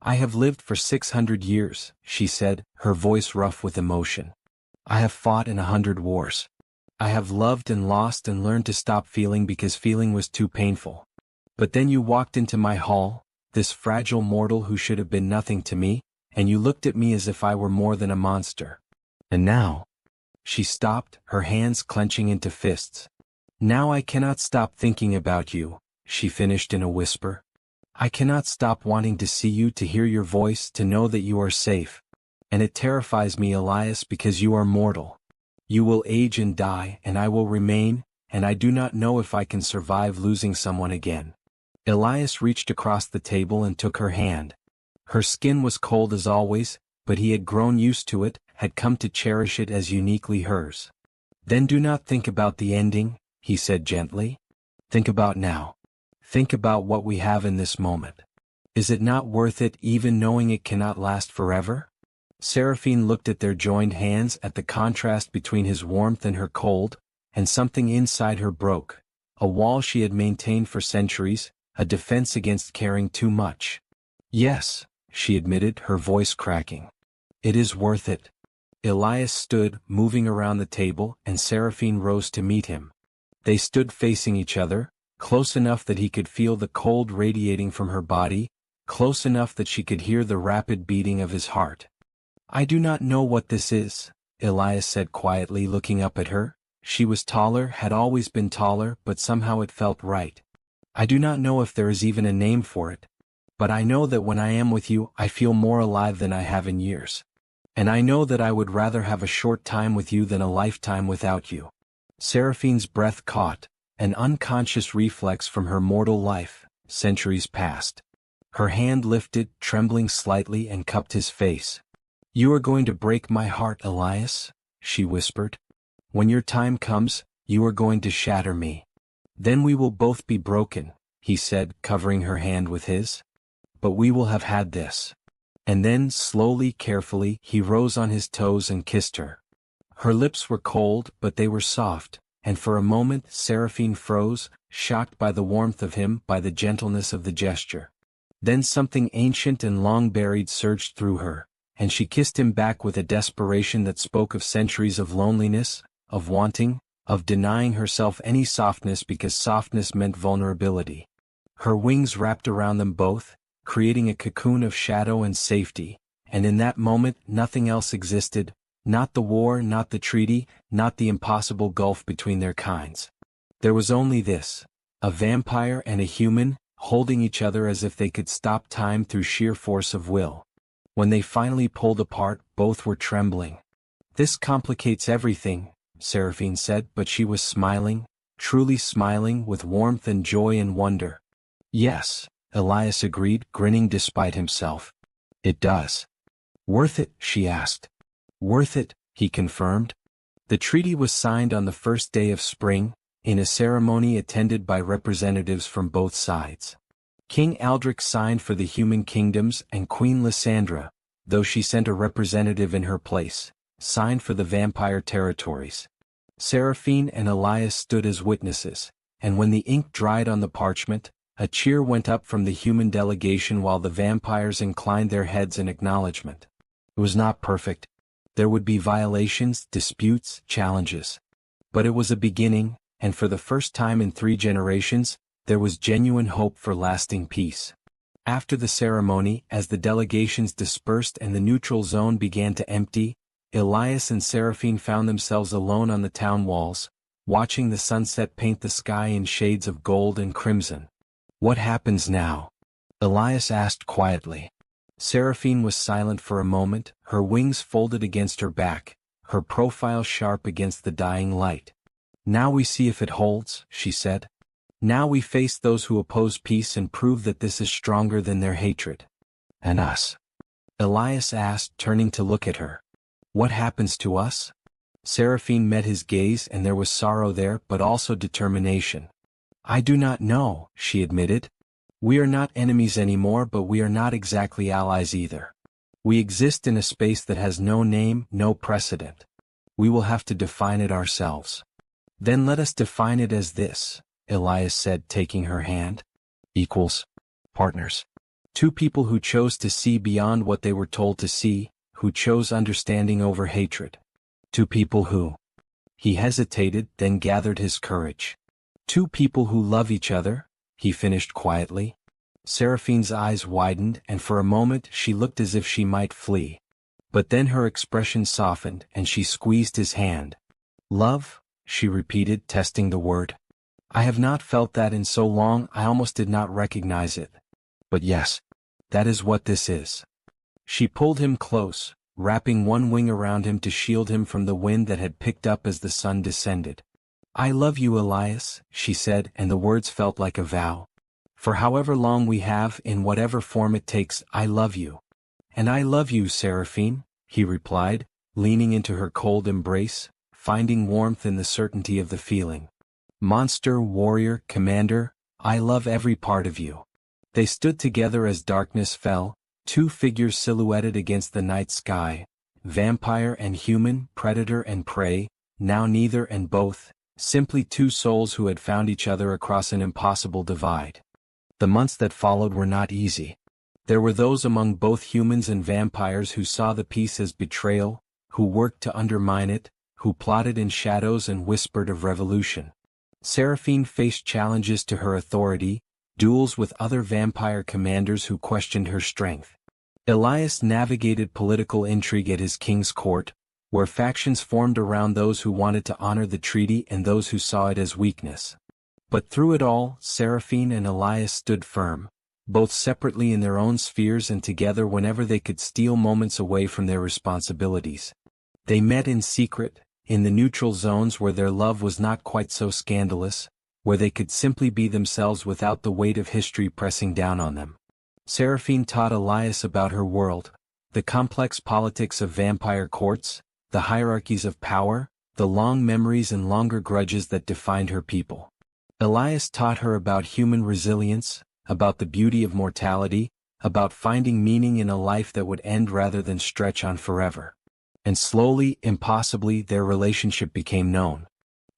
"I have lived for 600 years, she said, her voice rough with emotion. "I have fought in 100 wars. I have loved and lost and learned to stop feeling because feeling was too painful. But then you walked into my hall, this fragile mortal who should have been nothing to me, and you looked at me as if I were more than a monster. And now—" She stopped, her hands clenching into fists. "Now I cannot stop thinking about you," she finished in a whisper. "I cannot stop wanting to see you, to hear your voice, to know that you are safe. And it terrifies me, Elias, because you are mortal. You will age and die, and I will remain, and I do not know if I can survive losing someone again." Elias reached across the table and took her hand. Her skin was cold as always, but he had grown used to it, had come to cherish it as uniquely hers. "Then do not think about the ending," he said gently. "Think about now. Think about what we have in this moment. Is it not worth it, even knowing it cannot last forever?" Seraphine looked at their joined hands, at the contrast between his warmth and her cold, and something inside her broke. A wall she had maintained for centuries, a defense against caring too much. Yes, she admitted, her voice cracking. It is worth it. Elias stood, moving around the table, and Seraphine rose to meet him. They stood facing each other, close enough that he could feel the cold radiating from her body, close enough that she could hear the rapid beating of his heart. I do not know what this is, Elias said quietly, looking up at her. She was taller, had always been taller, but somehow it felt right. I do not know if there is even a name for it. But I know that when I am with you, I feel more alive than I have in years. And I know that I would rather have a short time with you than a lifetime without you. Seraphine's breath caught, an unconscious reflex from her mortal life, centuries past. Her hand lifted, trembling slightly, and cupped his face. You are going to break my heart, Elias, she whispered. When your time comes, you are going to shatter me. Then we will both be broken, he said, covering her hand with his. But we will have had this. And then, slowly, carefully, he rose on his toes and kissed her. Her lips were cold, but they were soft, and for a moment Seraphine froze, shocked by the warmth of him, by the gentleness of the gesture. Then something ancient and long buried surged through her, and she kissed him back with a desperation that spoke of centuries of loneliness, of wanting, of denying herself any softness because softness meant vulnerability. Her wings wrapped around them both, creating a cocoon of shadow and safety, and in that moment nothing else existed, not the war, not the treaty, not the impossible gulf between their kinds. There was only this, a vampire and a human, holding each other as if they could stop time through sheer force of will. When they finally pulled apart, both were trembling. This complicates everything, Seraphine said, but she was smiling, truly smiling, with warmth and joy and wonder. Yes, Elias agreed, grinning despite himself. It does. Worth it, she asked. Worth it, he confirmed. The treaty was signed on the first day of spring, in a ceremony attended by representatives from both sides. King Aldrich signed for the human kingdoms, and Queen Lysandra, though she sent a representative in her place, signed for the vampire territories. Seraphine and Elias stood as witnesses, and when the ink dried on the parchment, a cheer went up from the human delegation while the vampires inclined their heads in acknowledgement. It was not perfect. There would be violations, disputes, challenges. But it was a beginning, and for the first time in 3 generations, there was genuine hope for lasting peace. After the ceremony, as the delegations dispersed and the neutral zone began to empty, Elias and Seraphine found themselves alone on the town walls, watching the sunset paint the sky in shades of gold and crimson. What happens now? Elias asked quietly. Seraphine was silent for a moment, her wings folded against her back, her profile sharp against the dying light. Now we see if it holds, she said. Now we face those who oppose peace and prove that this is stronger than their hatred. And us? Elias asked, turning to look at her. What happens to us? Seraphine met his gaze, and there was sorrow there, but also determination. I do not know, she admitted. We are not enemies anymore, but we are not exactly allies either. We exist in a space that has no name, no precedent. We will have to define it ourselves. Then let us define it as this, Elias said, taking her hand. Equals. Partners. 2 people who chose to see beyond what they were told to see, who chose understanding over hatred. 2 people who. He hesitated, then gathered his courage. 2 people who love each other, he finished quietly. Seraphine's eyes widened, and for a moment she looked as if she might flee. But then her expression softened, and she squeezed his hand. Love? She repeated, testing the word. I have not felt that in so long I almost did not recognize it. But yes, that is what this is. She pulled him close, wrapping one wing around him to shield him from the wind that had picked up as the sun descended. I love you, Elias, she said, and the words felt like a vow. For however long we have, in whatever form it takes, I love you. And I love you, Seraphine, he replied, leaning into her cold embrace, finding warmth in the certainty of the feeling. Monster, warrior, commander, I love every part of you. They stood together as darkness fell, 2 figures silhouetted against the night sky, vampire and human, predator and prey, now neither and both, simply two souls who had found each other across an impossible divide. The months that followed were not easy. There were those among both humans and vampires who saw the peace as betrayal, who worked to undermine it, who plotted in shadows and whispered of revolution. Seraphine faced challenges to her authority, duels with other vampire commanders who questioned her strength. Elias navigated political intrigue at his king's court, where factions formed around those who wanted to honor the treaty and those who saw it as weakness. But through it all, Seraphine and Elias stood firm, both separately in their own spheres and together whenever they could steal moments away from their responsibilities. They met in secret, in the neutral zones where their love was not quite so scandalous, where they could simply be themselves without the weight of history pressing down on them. Seraphine taught Elias about her world, the complex politics of vampire courts, the hierarchies of power, the long memories and longer grudges that defined her people. Elias taught her about human resilience, about the beauty of mortality, about finding meaning in a life that would end rather than stretch on forever. And slowly, impossibly, their relationship became known.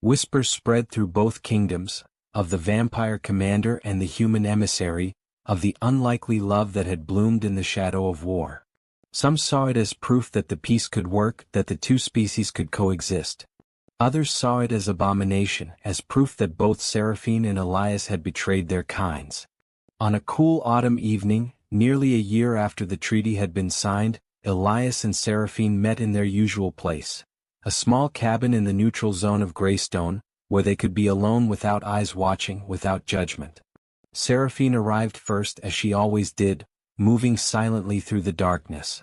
Whispers spread through both kingdoms, of the vampire commander and the human emissary, of the unlikely love that had bloomed in the shadow of war. Some saw it as proof that the peace could work, that the two species could coexist. Others saw it as abomination, as proof that both Seraphine and Elias had betrayed their kinds. On a cool autumn evening, nearly a year after the treaty had been signed, Elias and Seraphine met in their usual place, a small cabin in the neutral zone of Greystone, where they could be alone without eyes watching, without judgment. Seraphine arrived first as she always did, moving silently through the darkness.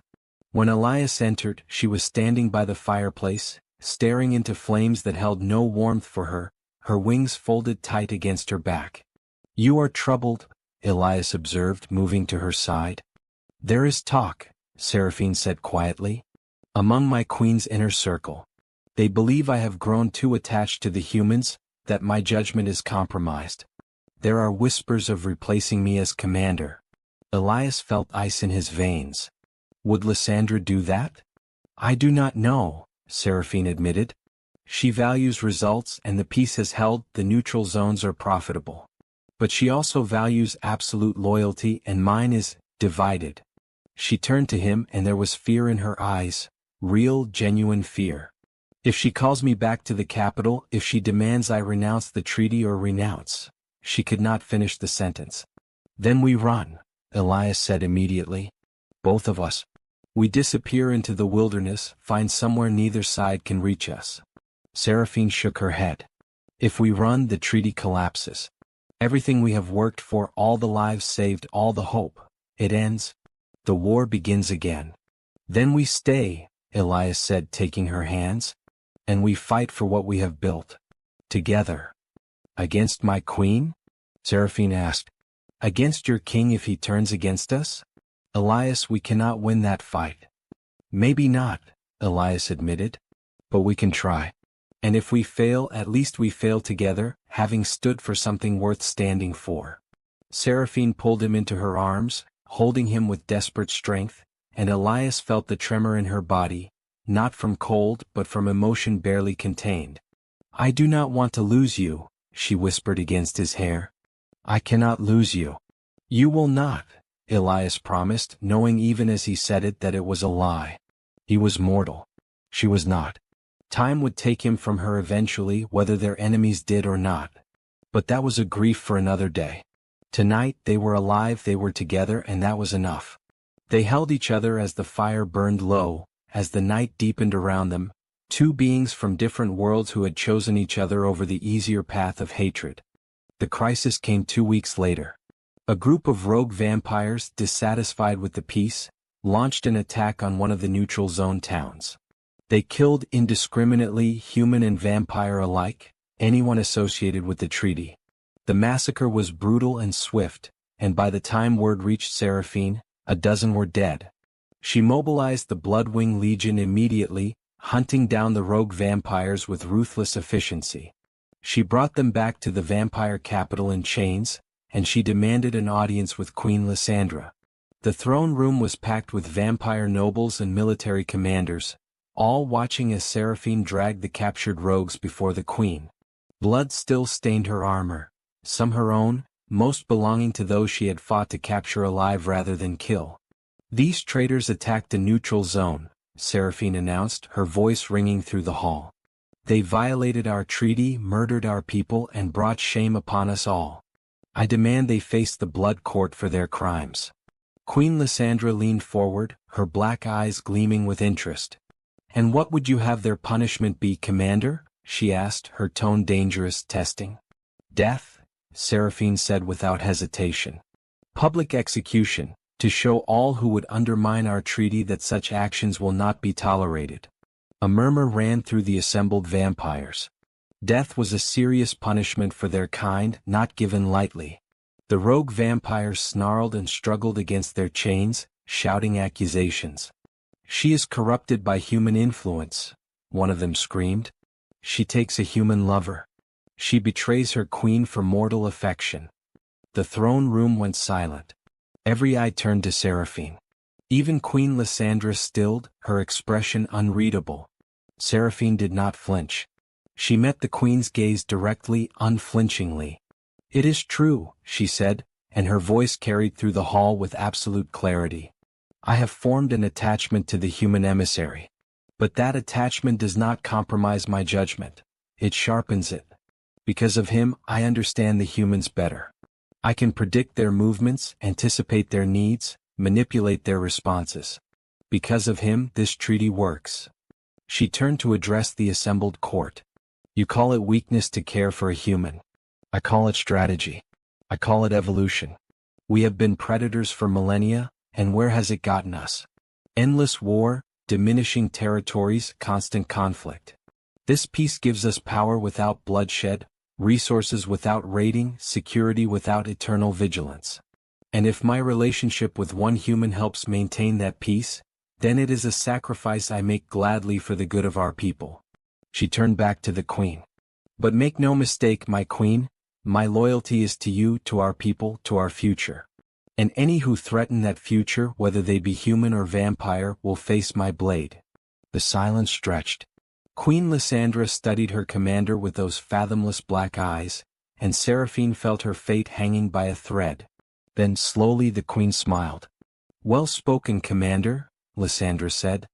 When Elias entered, she was standing by the fireplace, staring into flames that held no warmth for her, her wings folded tight against her back. "You are troubled," Elias observed, moving to her side. "There is talk," Seraphine said quietly, "among my queen's inner circle. They believe I have grown too attached to the humans, that my judgment is compromised. There are whispers of replacing me as commander." Elias felt ice in his veins. Would Lysandra do that? "I do not know," Seraphine admitted. "She values results and the peace has held, the neutral zones are profitable. But she also values absolute loyalty and mine is divided." She turned to him and there was fear in her eyes, real, genuine fear. "If she calls me back to the capital, if she demands I renounce the treaty or renounce..." She could not finish the sentence. "Then we run," Elias said immediately. "Both of us. We disappear into the wilderness, find somewhere neither side can reach us." Seraphine shook her head. "If we run, the treaty collapses. Everything we have worked for, all the lives saved, all the hope. It ends. The war begins again. Then we stay," Elias said, taking her hands. "And we fight for what we have built. Together." "Against my queen?" Seraphine asked. "Against your king if he turns against us? Elias, we cannot win that fight." "Maybe not," Elias admitted. "But we can try. And if we fail, at least we fail together, having stood for something worth standing for." Seraphine pulled him into her arms, holding him with desperate strength, and Elias felt the tremor in her body, not from cold but from emotion barely contained. "I do not want to lose you," she whispered against his hair. "I cannot lose you." "You will not," Elias promised, knowing even as he said it that it was a lie. He was mortal. She was not. Time would take him from her eventually, whether their enemies did or not. But that was a grief for another day. Tonight they were alive, they were together, and that was enough. They held each other as the fire burned low, as the night deepened around them, two beings from different worlds who had chosen each other over the easier path of hatred. The crisis came 2 weeks later. A group of rogue vampires, dissatisfied with the peace, launched an attack on one of the neutral zone towns. They killed indiscriminately, human and vampire alike, anyone associated with the treaty. The massacre was brutal and swift, and by the time word reached Seraphine, a dozen were dead. She mobilized the Bloodwing Legion immediately, hunting down the rogue vampires with ruthless efficiency. She brought them back to the vampire capital in chains, and she demanded an audience with Queen Lysandra. The throne room was packed with vampire nobles and military commanders, all watching as Seraphine dragged the captured rogues before the queen. Blood still stained her armor, some her own, most belonging to those she had fought to capture alive rather than kill. "These traitors attacked a neutral zone," Seraphine announced, her voice ringing through the hall. "They violated our treaty, murdered our people, and brought shame upon us all. I demand they face the blood court for their crimes." Queen Lysandra leaned forward, her black eyes gleaming with interest. "And what would you have their punishment be, Commander?" she asked, her tone dangerous, testing. "Death," Seraphine said without hesitation. "Public execution, to show all who would undermine our treaty that such actions will not be tolerated." A murmur ran through the assembled vampires. Death was a serious punishment for their kind, not given lightly. The rogue vampires snarled and struggled against their chains, shouting accusations. "She is corrupted by human influence," one of them screamed. "She takes a human lover. She betrays her queen for mortal affection." The throne room went silent. Every eye turned to Seraphine. Even Queen Lysandra stilled, her expression unreadable. Seraphine did not flinch. She met the queen's gaze directly, unflinchingly. "It is true," she said, and her voice carried through the hall with absolute clarity. "I have formed an attachment to the human emissary. But that attachment does not compromise my judgment. It sharpens it. Because of him, I understand the humans better. I can predict their movements, anticipate their needs, manipulate their responses. Because of him, this treaty works." She turned to address the assembled court. "You call it weakness to care for a human. I call it strategy. I call it evolution. We have been predators for millennia, and where has it gotten us? Endless war, diminishing territories, constant conflict. This peace gives us power without bloodshed, resources without raiding, security without eternal vigilance. And if my relationship with one human helps maintain that peace, then it is a sacrifice I make gladly for the good of our people." She turned back to the queen. "But make no mistake, my queen, my loyalty is to you, to our people, to our future. And any who threaten that future, whether they be human or vampire, will face my blade." The silence stretched. Queen Lysandra studied her commander with those fathomless black eyes, and Seraphine felt her fate hanging by a thread. Then slowly the queen smiled. "Well spoken, Commander," Lysandra said.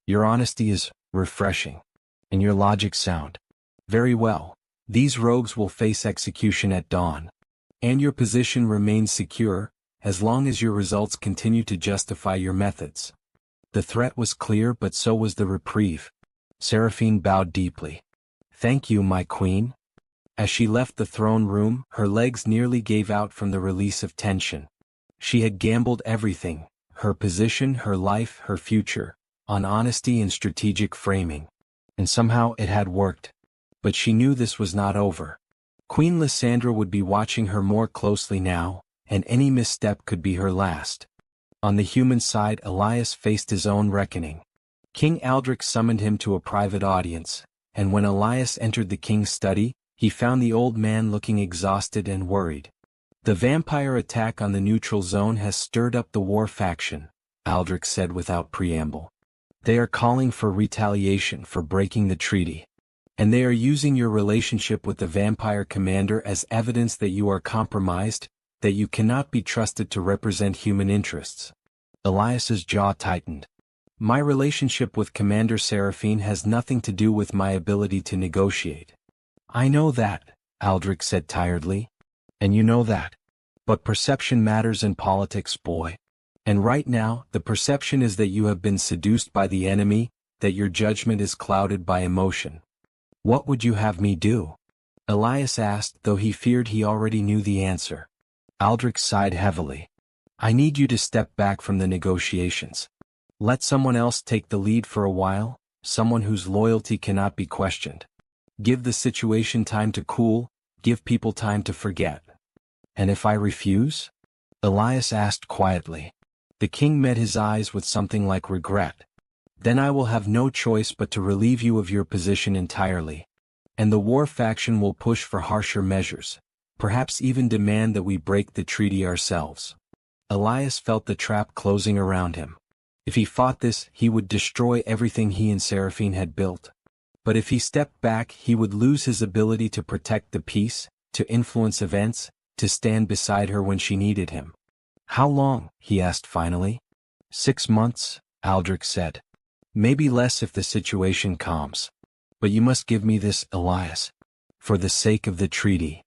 "Your honesty is refreshing. And your logic sound. Very well. These rogues will face execution at dawn. And your position remains secure, as long as your results continue to justify your methods." The threat was clear, but so was the reprieve. Seraphine bowed deeply. "Thank you, my queen." As she left the throne room, her legs nearly gave out from the release of tension. She had gambled everything, her position, her life, her future, on honesty and strategic framing. And somehow it had worked. But she knew this was not over. Queen Lysandra would be watching her more closely now, and any misstep could be her last. On the human side, Elias faced his own reckoning. King Aldrich summoned him to a private audience, and when Elias entered the king's study, he found the old man looking exhausted and worried. "The vampire attack on the neutral zone has stirred up the war faction," Aldrich said without preamble. "They are calling for retaliation for breaking the treaty. And they are using your relationship with the vampire commander as evidence that you are compromised, that you cannot be trusted to represent human interests." Elias's jaw tightened. "My relationship with Commander Seraphine has nothing to do with my ability to negotiate." "I know that," Aldrich said tiredly. "And you know that. But perception matters in politics, boy. And right now, the perception is that you have been seduced by the enemy, that your judgment is clouded by emotion." "What would you have me do?" Elias asked, though he feared he already knew the answer. Aldrich sighed heavily. "I need you to step back from the negotiations. Let someone else take the lead for a while, someone whose loyalty cannot be questioned. Give the situation time to cool, give people time to forget." "And if I refuse?" Elias asked quietly. The king met his eyes with something like regret. "Then I will have no choice but to relieve you of your position entirely. And the war faction will push for harsher measures, perhaps even demand that we break the treaty ourselves." Elias felt the trap closing around him. If he fought this, he would destroy everything he and Seraphine had built. But if he stepped back, he would lose his ability to protect the peace, to influence events, to stand beside her when she needed him. "How long?" he asked finally. 6 months, Aldrich said. "Maybe less if the situation calms. But you must give me this, Elias. For the sake of the treaty."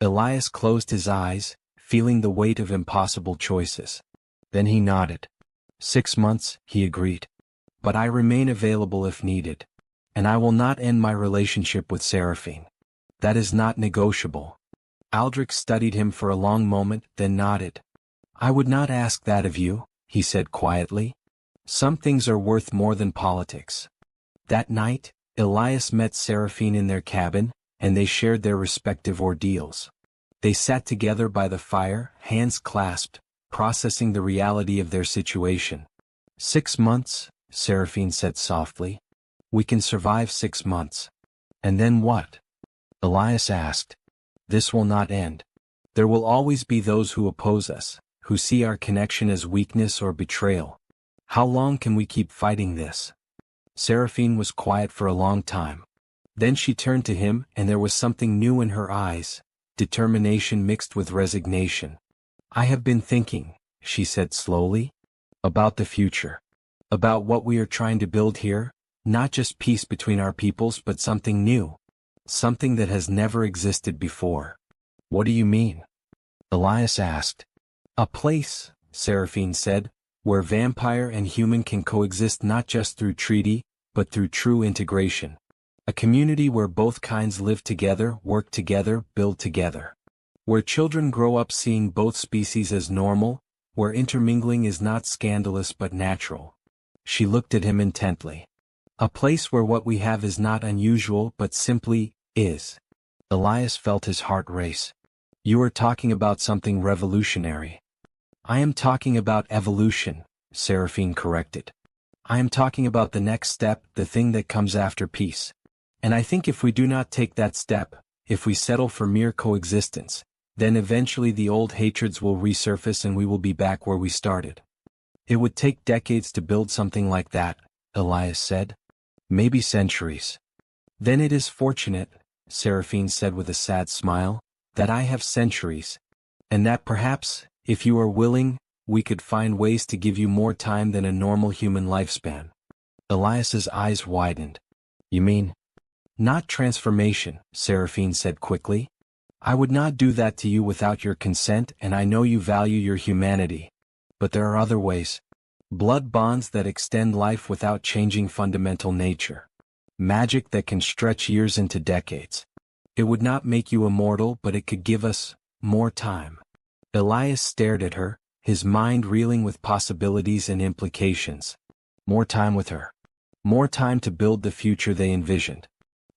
Elias closed his eyes, feeling the weight of impossible choices. Then he nodded. 6 months, he agreed. "But I remain available if needed. And I will not end my relationship with Seraphine. That is not negotiable." Aldrich studied him for a long moment, then nodded. "I would not ask that of you," he said quietly. "Some things are worth more than politics." That night, Elias met Seraphine in their cabin, and they shared their respective ordeals. They sat together by the fire, hands clasped, processing the reality of their situation. 6 months, Seraphine said softly. "We can survive 6 months. And then what?" Elias asked. "This will not end. There will always be those who oppose us, who see our connection as weakness or betrayal. How long can we keep fighting this?" Seraphine was quiet for a long time. Then she turned to him, and there was something new in her eyes, determination mixed with resignation. "I have been thinking," she said slowly, "about the future. About what we are trying to build here, not just peace between our peoples but something new. Something that has never existed before." "What do you mean?" Elias asked. "A place," Seraphine said, "where vampire and human can coexist not just through treaty, but through true integration. A community where both kinds live together, work together, build together. Where children grow up seeing both species as normal, where intermingling is not scandalous but natural." She looked at him intently. "A place where what we have is not unusual but simply is." Elias felt his heart race. "You are talking about something revolutionary." "I am talking about evolution," Seraphine corrected. "I am talking about the next step, the thing that comes after peace. And I think if we do not take that step, if we settle for mere coexistence, then eventually the old hatreds will resurface and we will be back where we started." "It would take decades to build something like that," Elias said. "Maybe centuries." "Then it is fortunate," Seraphine said with a sad smile, "that I have centuries. And that perhaps, if you are willing, we could find ways to give you more time than a normal human lifespan." Elias's eyes widened. "You mean?" "Not transformation," Seraphine said quickly. "I would not do that to you without your consent, and I know you value your humanity. But there are other ways. Blood bonds that extend life without changing fundamental nature. Magic that can stretch years into decades. It would not make you immortal, but it could give us more time." Elias stared at her, his mind reeling with possibilities and implications. More time with her. More time to build the future they envisioned.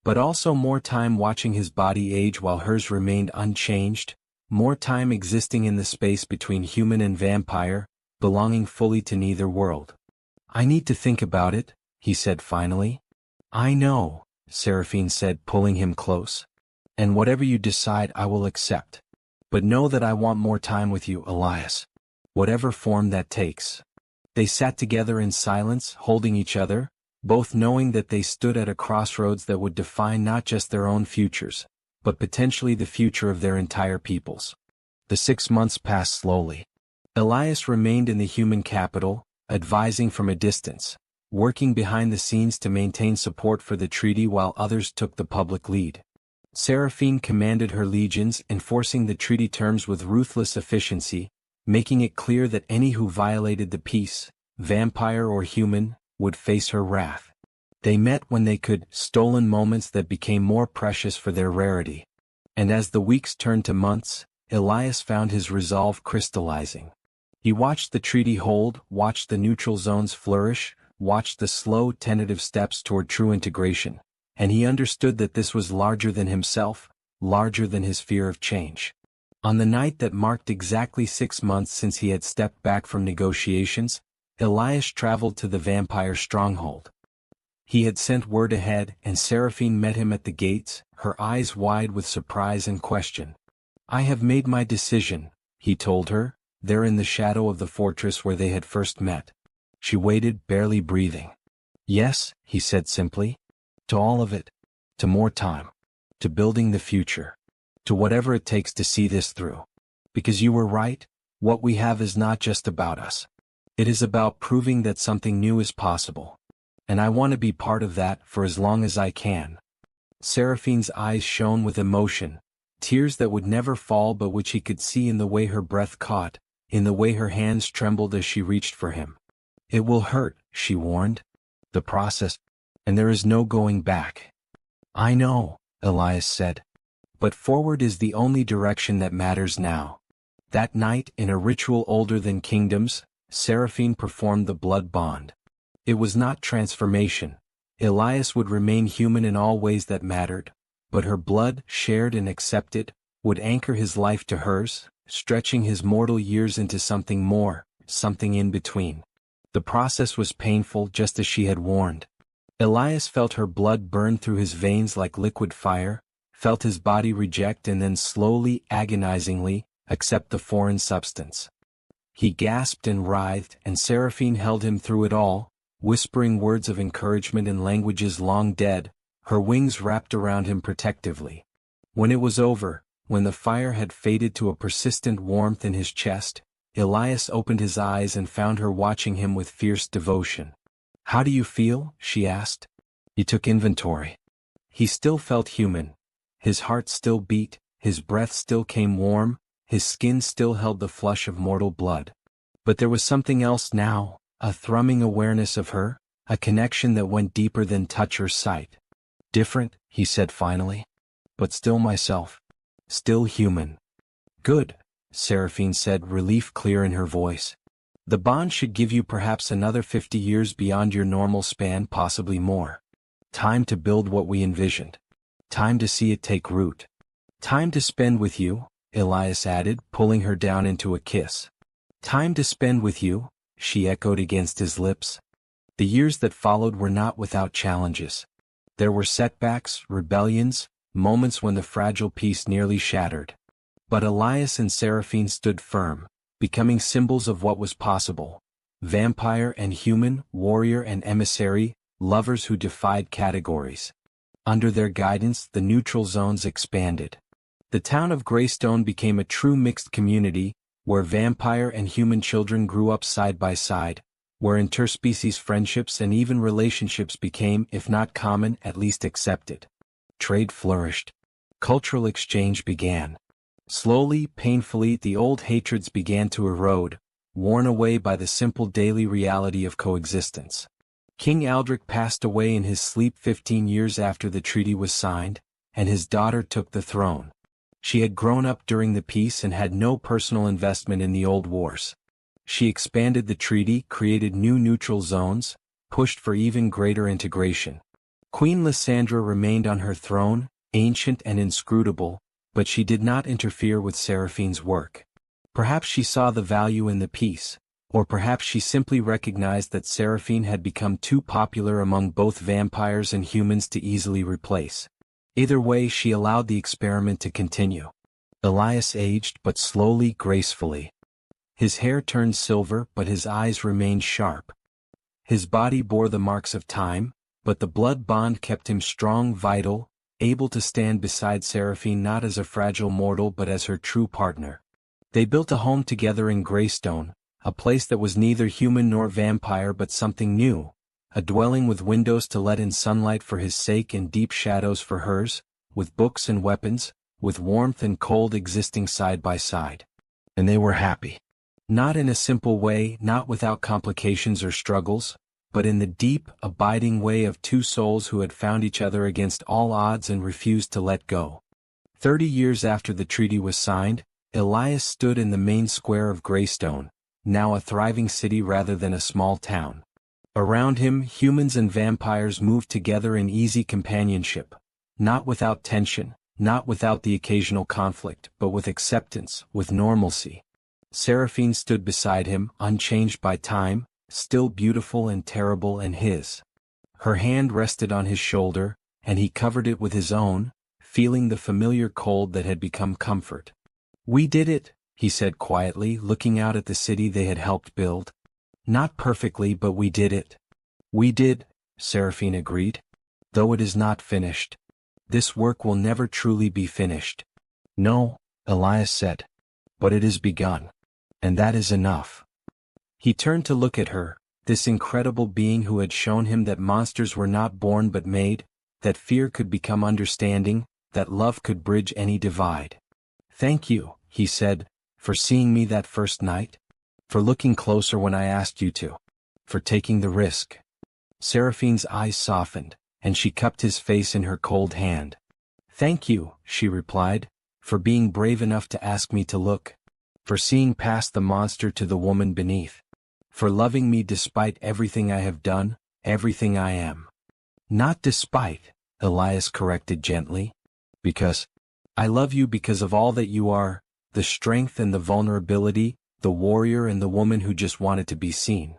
But also more time watching his body age while hers remained unchanged, more time existing in the space between human and vampire, belonging fully to neither world. "I need to think about it," he said finally. "I know," Seraphine said, pulling him close. "And whatever you decide I will accept. But know that I want more time with you, Elias. Whatever form that takes." They sat together in silence, holding each other, both knowing that they stood at a crossroads that would define not just their own futures, but potentially the future of their entire peoples. The 6 months passed slowly. Elias remained in the human capital, advising from a distance, working behind the scenes to maintain support for the treaty while others took the public lead. Seraphine commanded her legions, enforcing the treaty terms with ruthless efficiency, making it clear that any who violated the peace, vampire or human, would face her wrath. They met when they could, stolen moments that became more precious for their rarity. And as the weeks turned to months, Elias found his resolve crystallizing. He watched the treaty hold, watched the neutral zones flourish, watched the slow, tentative steps toward true integration, and he understood that this was larger than himself, larger than his fear of change. On the night that marked exactly 6 months since he had stepped back from negotiations, Elias traveled to the vampire stronghold. He had sent word ahead, and Seraphine met him at the gates, her eyes wide with surprise and question. "I have made my decision," he told her, there in the shadow of the fortress where they had first met. She waited, barely breathing. Yes, he said simply. To all of it. To more time. To building the future. To whatever it takes to see this through. Because you were right, what we have is not just about us. It is about proving that something new is possible. And I want to be part of that for as long as I can. Seraphine's eyes shone with emotion, tears that would never fall but which he could see in the way her breath caught, in the way her hands trembled as she reached for him. It will hurt, she warned. The process. And there is no going back. I know, Elias said. But forward is the only direction that matters now. That night, in a ritual older than kingdoms, Seraphine performed the blood bond. It was not transformation. Elias would remain human in all ways that mattered, but her blood, shared and accepted, would anchor his life to hers, stretching his mortal years into something more, something in between. The process was painful just as she had warned. Elias felt her blood burn through his veins like liquid fire, felt his body reject and then slowly, agonizingly, accept the foreign substance. He gasped and writhed, and Seraphine held him through it all, whispering words of encouragement in languages long dead, her wings wrapped around him protectively. When it was over, when the fire had faded to a persistent warmth in his chest, Elias opened his eyes and found her watching him with fierce devotion. How do you feel? She asked. He took inventory. He still felt human. His heart still beat, his breath still came warm, his skin still held the flush of mortal blood. But there was something else now, a thrumming awareness of her, a connection that went deeper than touch or sight. Different, he said finally. But still myself. Still human. Good, Seraphine said, relief clear in her voice. The bond should give you perhaps another 50 years beyond your normal span, possibly more. Time to build what we envisioned. Time to see it take root. Time to spend with you, Elias added, pulling her down into a kiss. Time to spend with you, she echoed against his lips. The years that followed were not without challenges. There were setbacks, rebellions, moments when the fragile peace nearly shattered. But Elias and Seraphine stood firm, becoming symbols of what was possible. Vampire and human, warrior and emissary, lovers who defied categories. Under their guidance, the neutral zones expanded. The town of Greystone became a true mixed community, where vampire and human children grew up side by side, where interspecies friendships and even relationships became, if not common, at least accepted. Trade flourished. Cultural exchange began. Slowly, painfully, the old hatreds began to erode, worn away by the simple daily reality of coexistence. King Aldrich passed away in his sleep 15 years after the treaty was signed, and his daughter took the throne. She had grown up during the peace and had no personal investment in the old wars. She expanded the treaty, created new neutral zones, pushed for even greater integration. Queen Lysandra remained on her throne, ancient and inscrutable, but she did not interfere with Seraphine's work. Perhaps she saw the value in the peace, or perhaps she simply recognized that Seraphine had become too popular among both vampires and humans to easily replace. Either way, she allowed the experiment to continue. Elias aged, but slowly, gracefully. His hair turned silver, but his eyes remained sharp. His body bore the marks of time, but the blood bond kept him strong, vital, able to stand beside Seraphine not as a fragile mortal but as her true partner. They built a home together in Greystone, a place that was neither human nor vampire but something new, a dwelling with windows to let in sunlight for his sake and deep shadows for hers, with books and weapons, with warmth and cold existing side by side. And they were happy. Not in a simple way, not without complications or struggles, but in the deep, abiding way of two souls who had found each other against all odds and refused to let go. 30 years after the treaty was signed, Elias stood in the main square of Greystone, now a thriving city rather than a small town. Around him, humans and vampires moved together in easy companionship, not without tension, not without the occasional conflict, but with acceptance, with normalcy. Seraphine stood beside him, unchanged by time, still beautiful and terrible and his. Her hand rested on his shoulder, and he covered it with his own, feeling the familiar cold that had become comfort. "We did it," he said quietly, looking out at the city they had helped build. Not perfectly, but we did it. We did, Seraphine agreed. Though it is not finished. This work will never truly be finished. No, Elias said. But it is begun. And that is enough. He turned to look at her, this incredible being who had shown him that monsters were not born but made, that fear could become understanding, that love could bridge any divide. Thank you, he said, for seeing me that first night. For looking closer when I asked you to. For taking the risk. Seraphine's eyes softened, and she cupped his face in her cold hand. Thank you, she replied, for being brave enough to ask me to look. For seeing past the monster to the woman beneath. For loving me despite everything I have done, everything I am. Not despite, Elias corrected gently. Because. I love you because of all that you are, the strength and the vulnerability, the warrior and the woman who just wanted to be seen.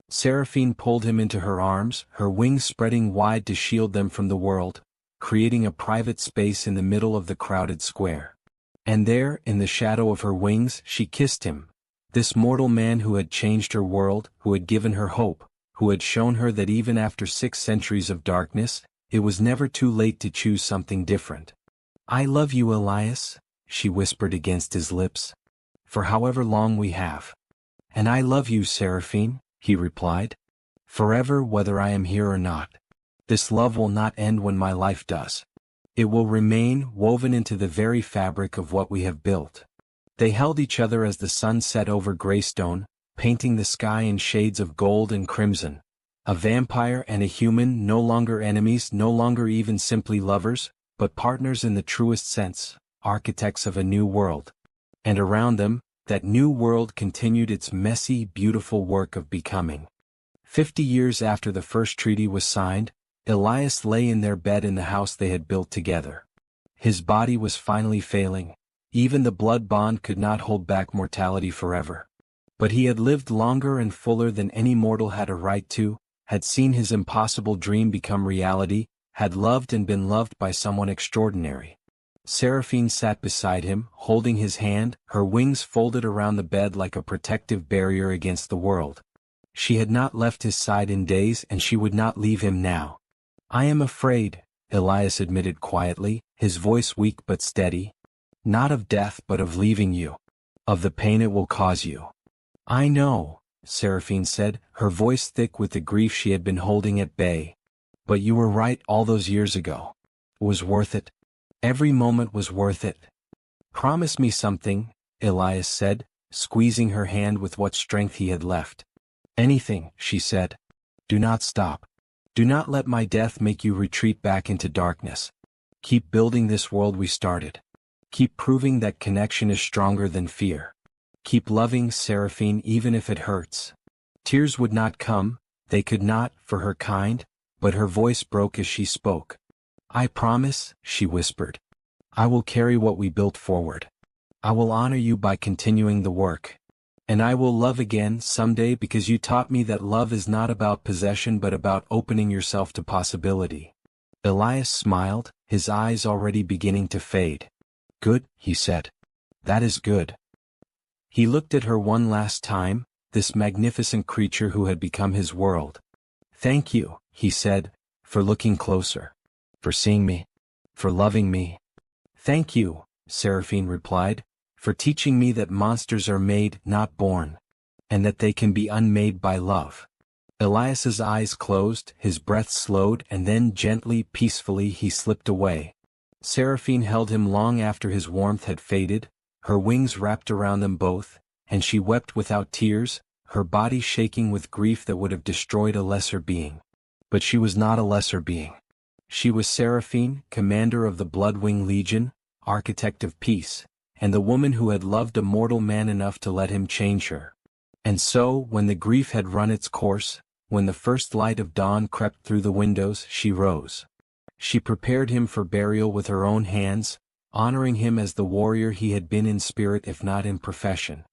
Seraphine pulled him into her arms, her wings spreading wide to shield them from the world, creating a private space in the middle of the crowded square. And there, in the shadow of her wings, she kissed him, this mortal man who had changed her world, who had given her hope, who had shown her that even after 6 centuries of darkness, it was never too late to choose something different. I love you, Elias, she whispered against his lips. For however long we have. And I love you, Seraphine, he replied. Forever, whether I am here or not. This love will not end when my life does. It will remain woven into the very fabric of what we have built. They held each other as the sun set over Greystone, painting the sky in shades of gold and crimson. A vampire and a human, no longer enemies, no longer even simply lovers, but partners in the truest sense, architects of a new world. And around them, that new world continued its messy, beautiful work of becoming. 50 years after the first treaty was signed, Elias lay in their bed in the house they had built together. His body was finally failing. Even the blood bond could not hold back mortality forever. But he had lived longer and fuller than any mortal had a right to, had seen his impossible dream become reality, had loved and been loved by someone extraordinary. Seraphine sat beside him, holding his hand, her wings folded around the bed like a protective barrier against the world. She had not left his side in days and she would not leave him now. I am afraid, Elias admitted quietly, his voice weak but steady. Not of death but of leaving you. Of the pain it will cause you. I know, Seraphine said, her voice thick with the grief she had been holding at bay. But you were right all those years ago. It was worth it. Every moment was worth it. Promise me something, Elias said, squeezing her hand with what strength he had left. Anything, she said. Do not stop. Do not let my death make you retreat back into darkness. Keep building this world we started. Keep proving that connection is stronger than fear. Keep loving Seraphine even if it hurts. Tears would not come, they could not, for her kind, but her voice broke as she spoke. I promise, she whispered. I will carry what we built forward. I will honor you by continuing the work. And I will love again someday because you taught me that love is not about possession but about opening yourself to possibility. Elias smiled, his eyes already beginning to fade. Good, he said. That is good. He looked at her one last time, this magnificent creature who had become his world. Thank you, he said, for looking closer. For seeing me. For loving me. Thank you, Seraphine replied, for teaching me that monsters are made, not born. And that they can be unmade by love. Elias's eyes closed, his breath slowed, and then gently, peacefully he slipped away. Seraphine held him long after his warmth had faded, her wings wrapped around them both, and she wept without tears, her body shaking with grief that would have destroyed a lesser being. But she was not a lesser being. She was Seraphine, commander of the Bloodwing Legion, architect of peace, and the woman who had loved a mortal man enough to let him change her. And so, when the grief had run its course, when the first light of dawn crept through the windows, she rose. She prepared him for burial with her own hands, honoring him as the warrior he had been in spirit if not in profession.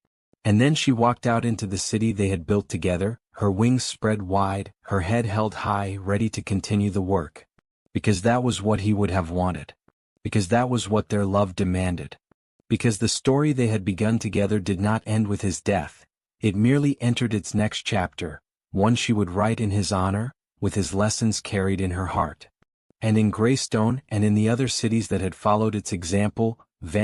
And then she walked out into the city they had built together, her wings spread wide, her head held high, ready to continue the work. Because that was what he would have wanted. Because that was what their love demanded. Because the story they had begun together did not end with his death, it merely entered its next chapter, one she would write in his honor, with his lessons carried in her heart. And in Greystone and in the other cities that had followed its example, vampires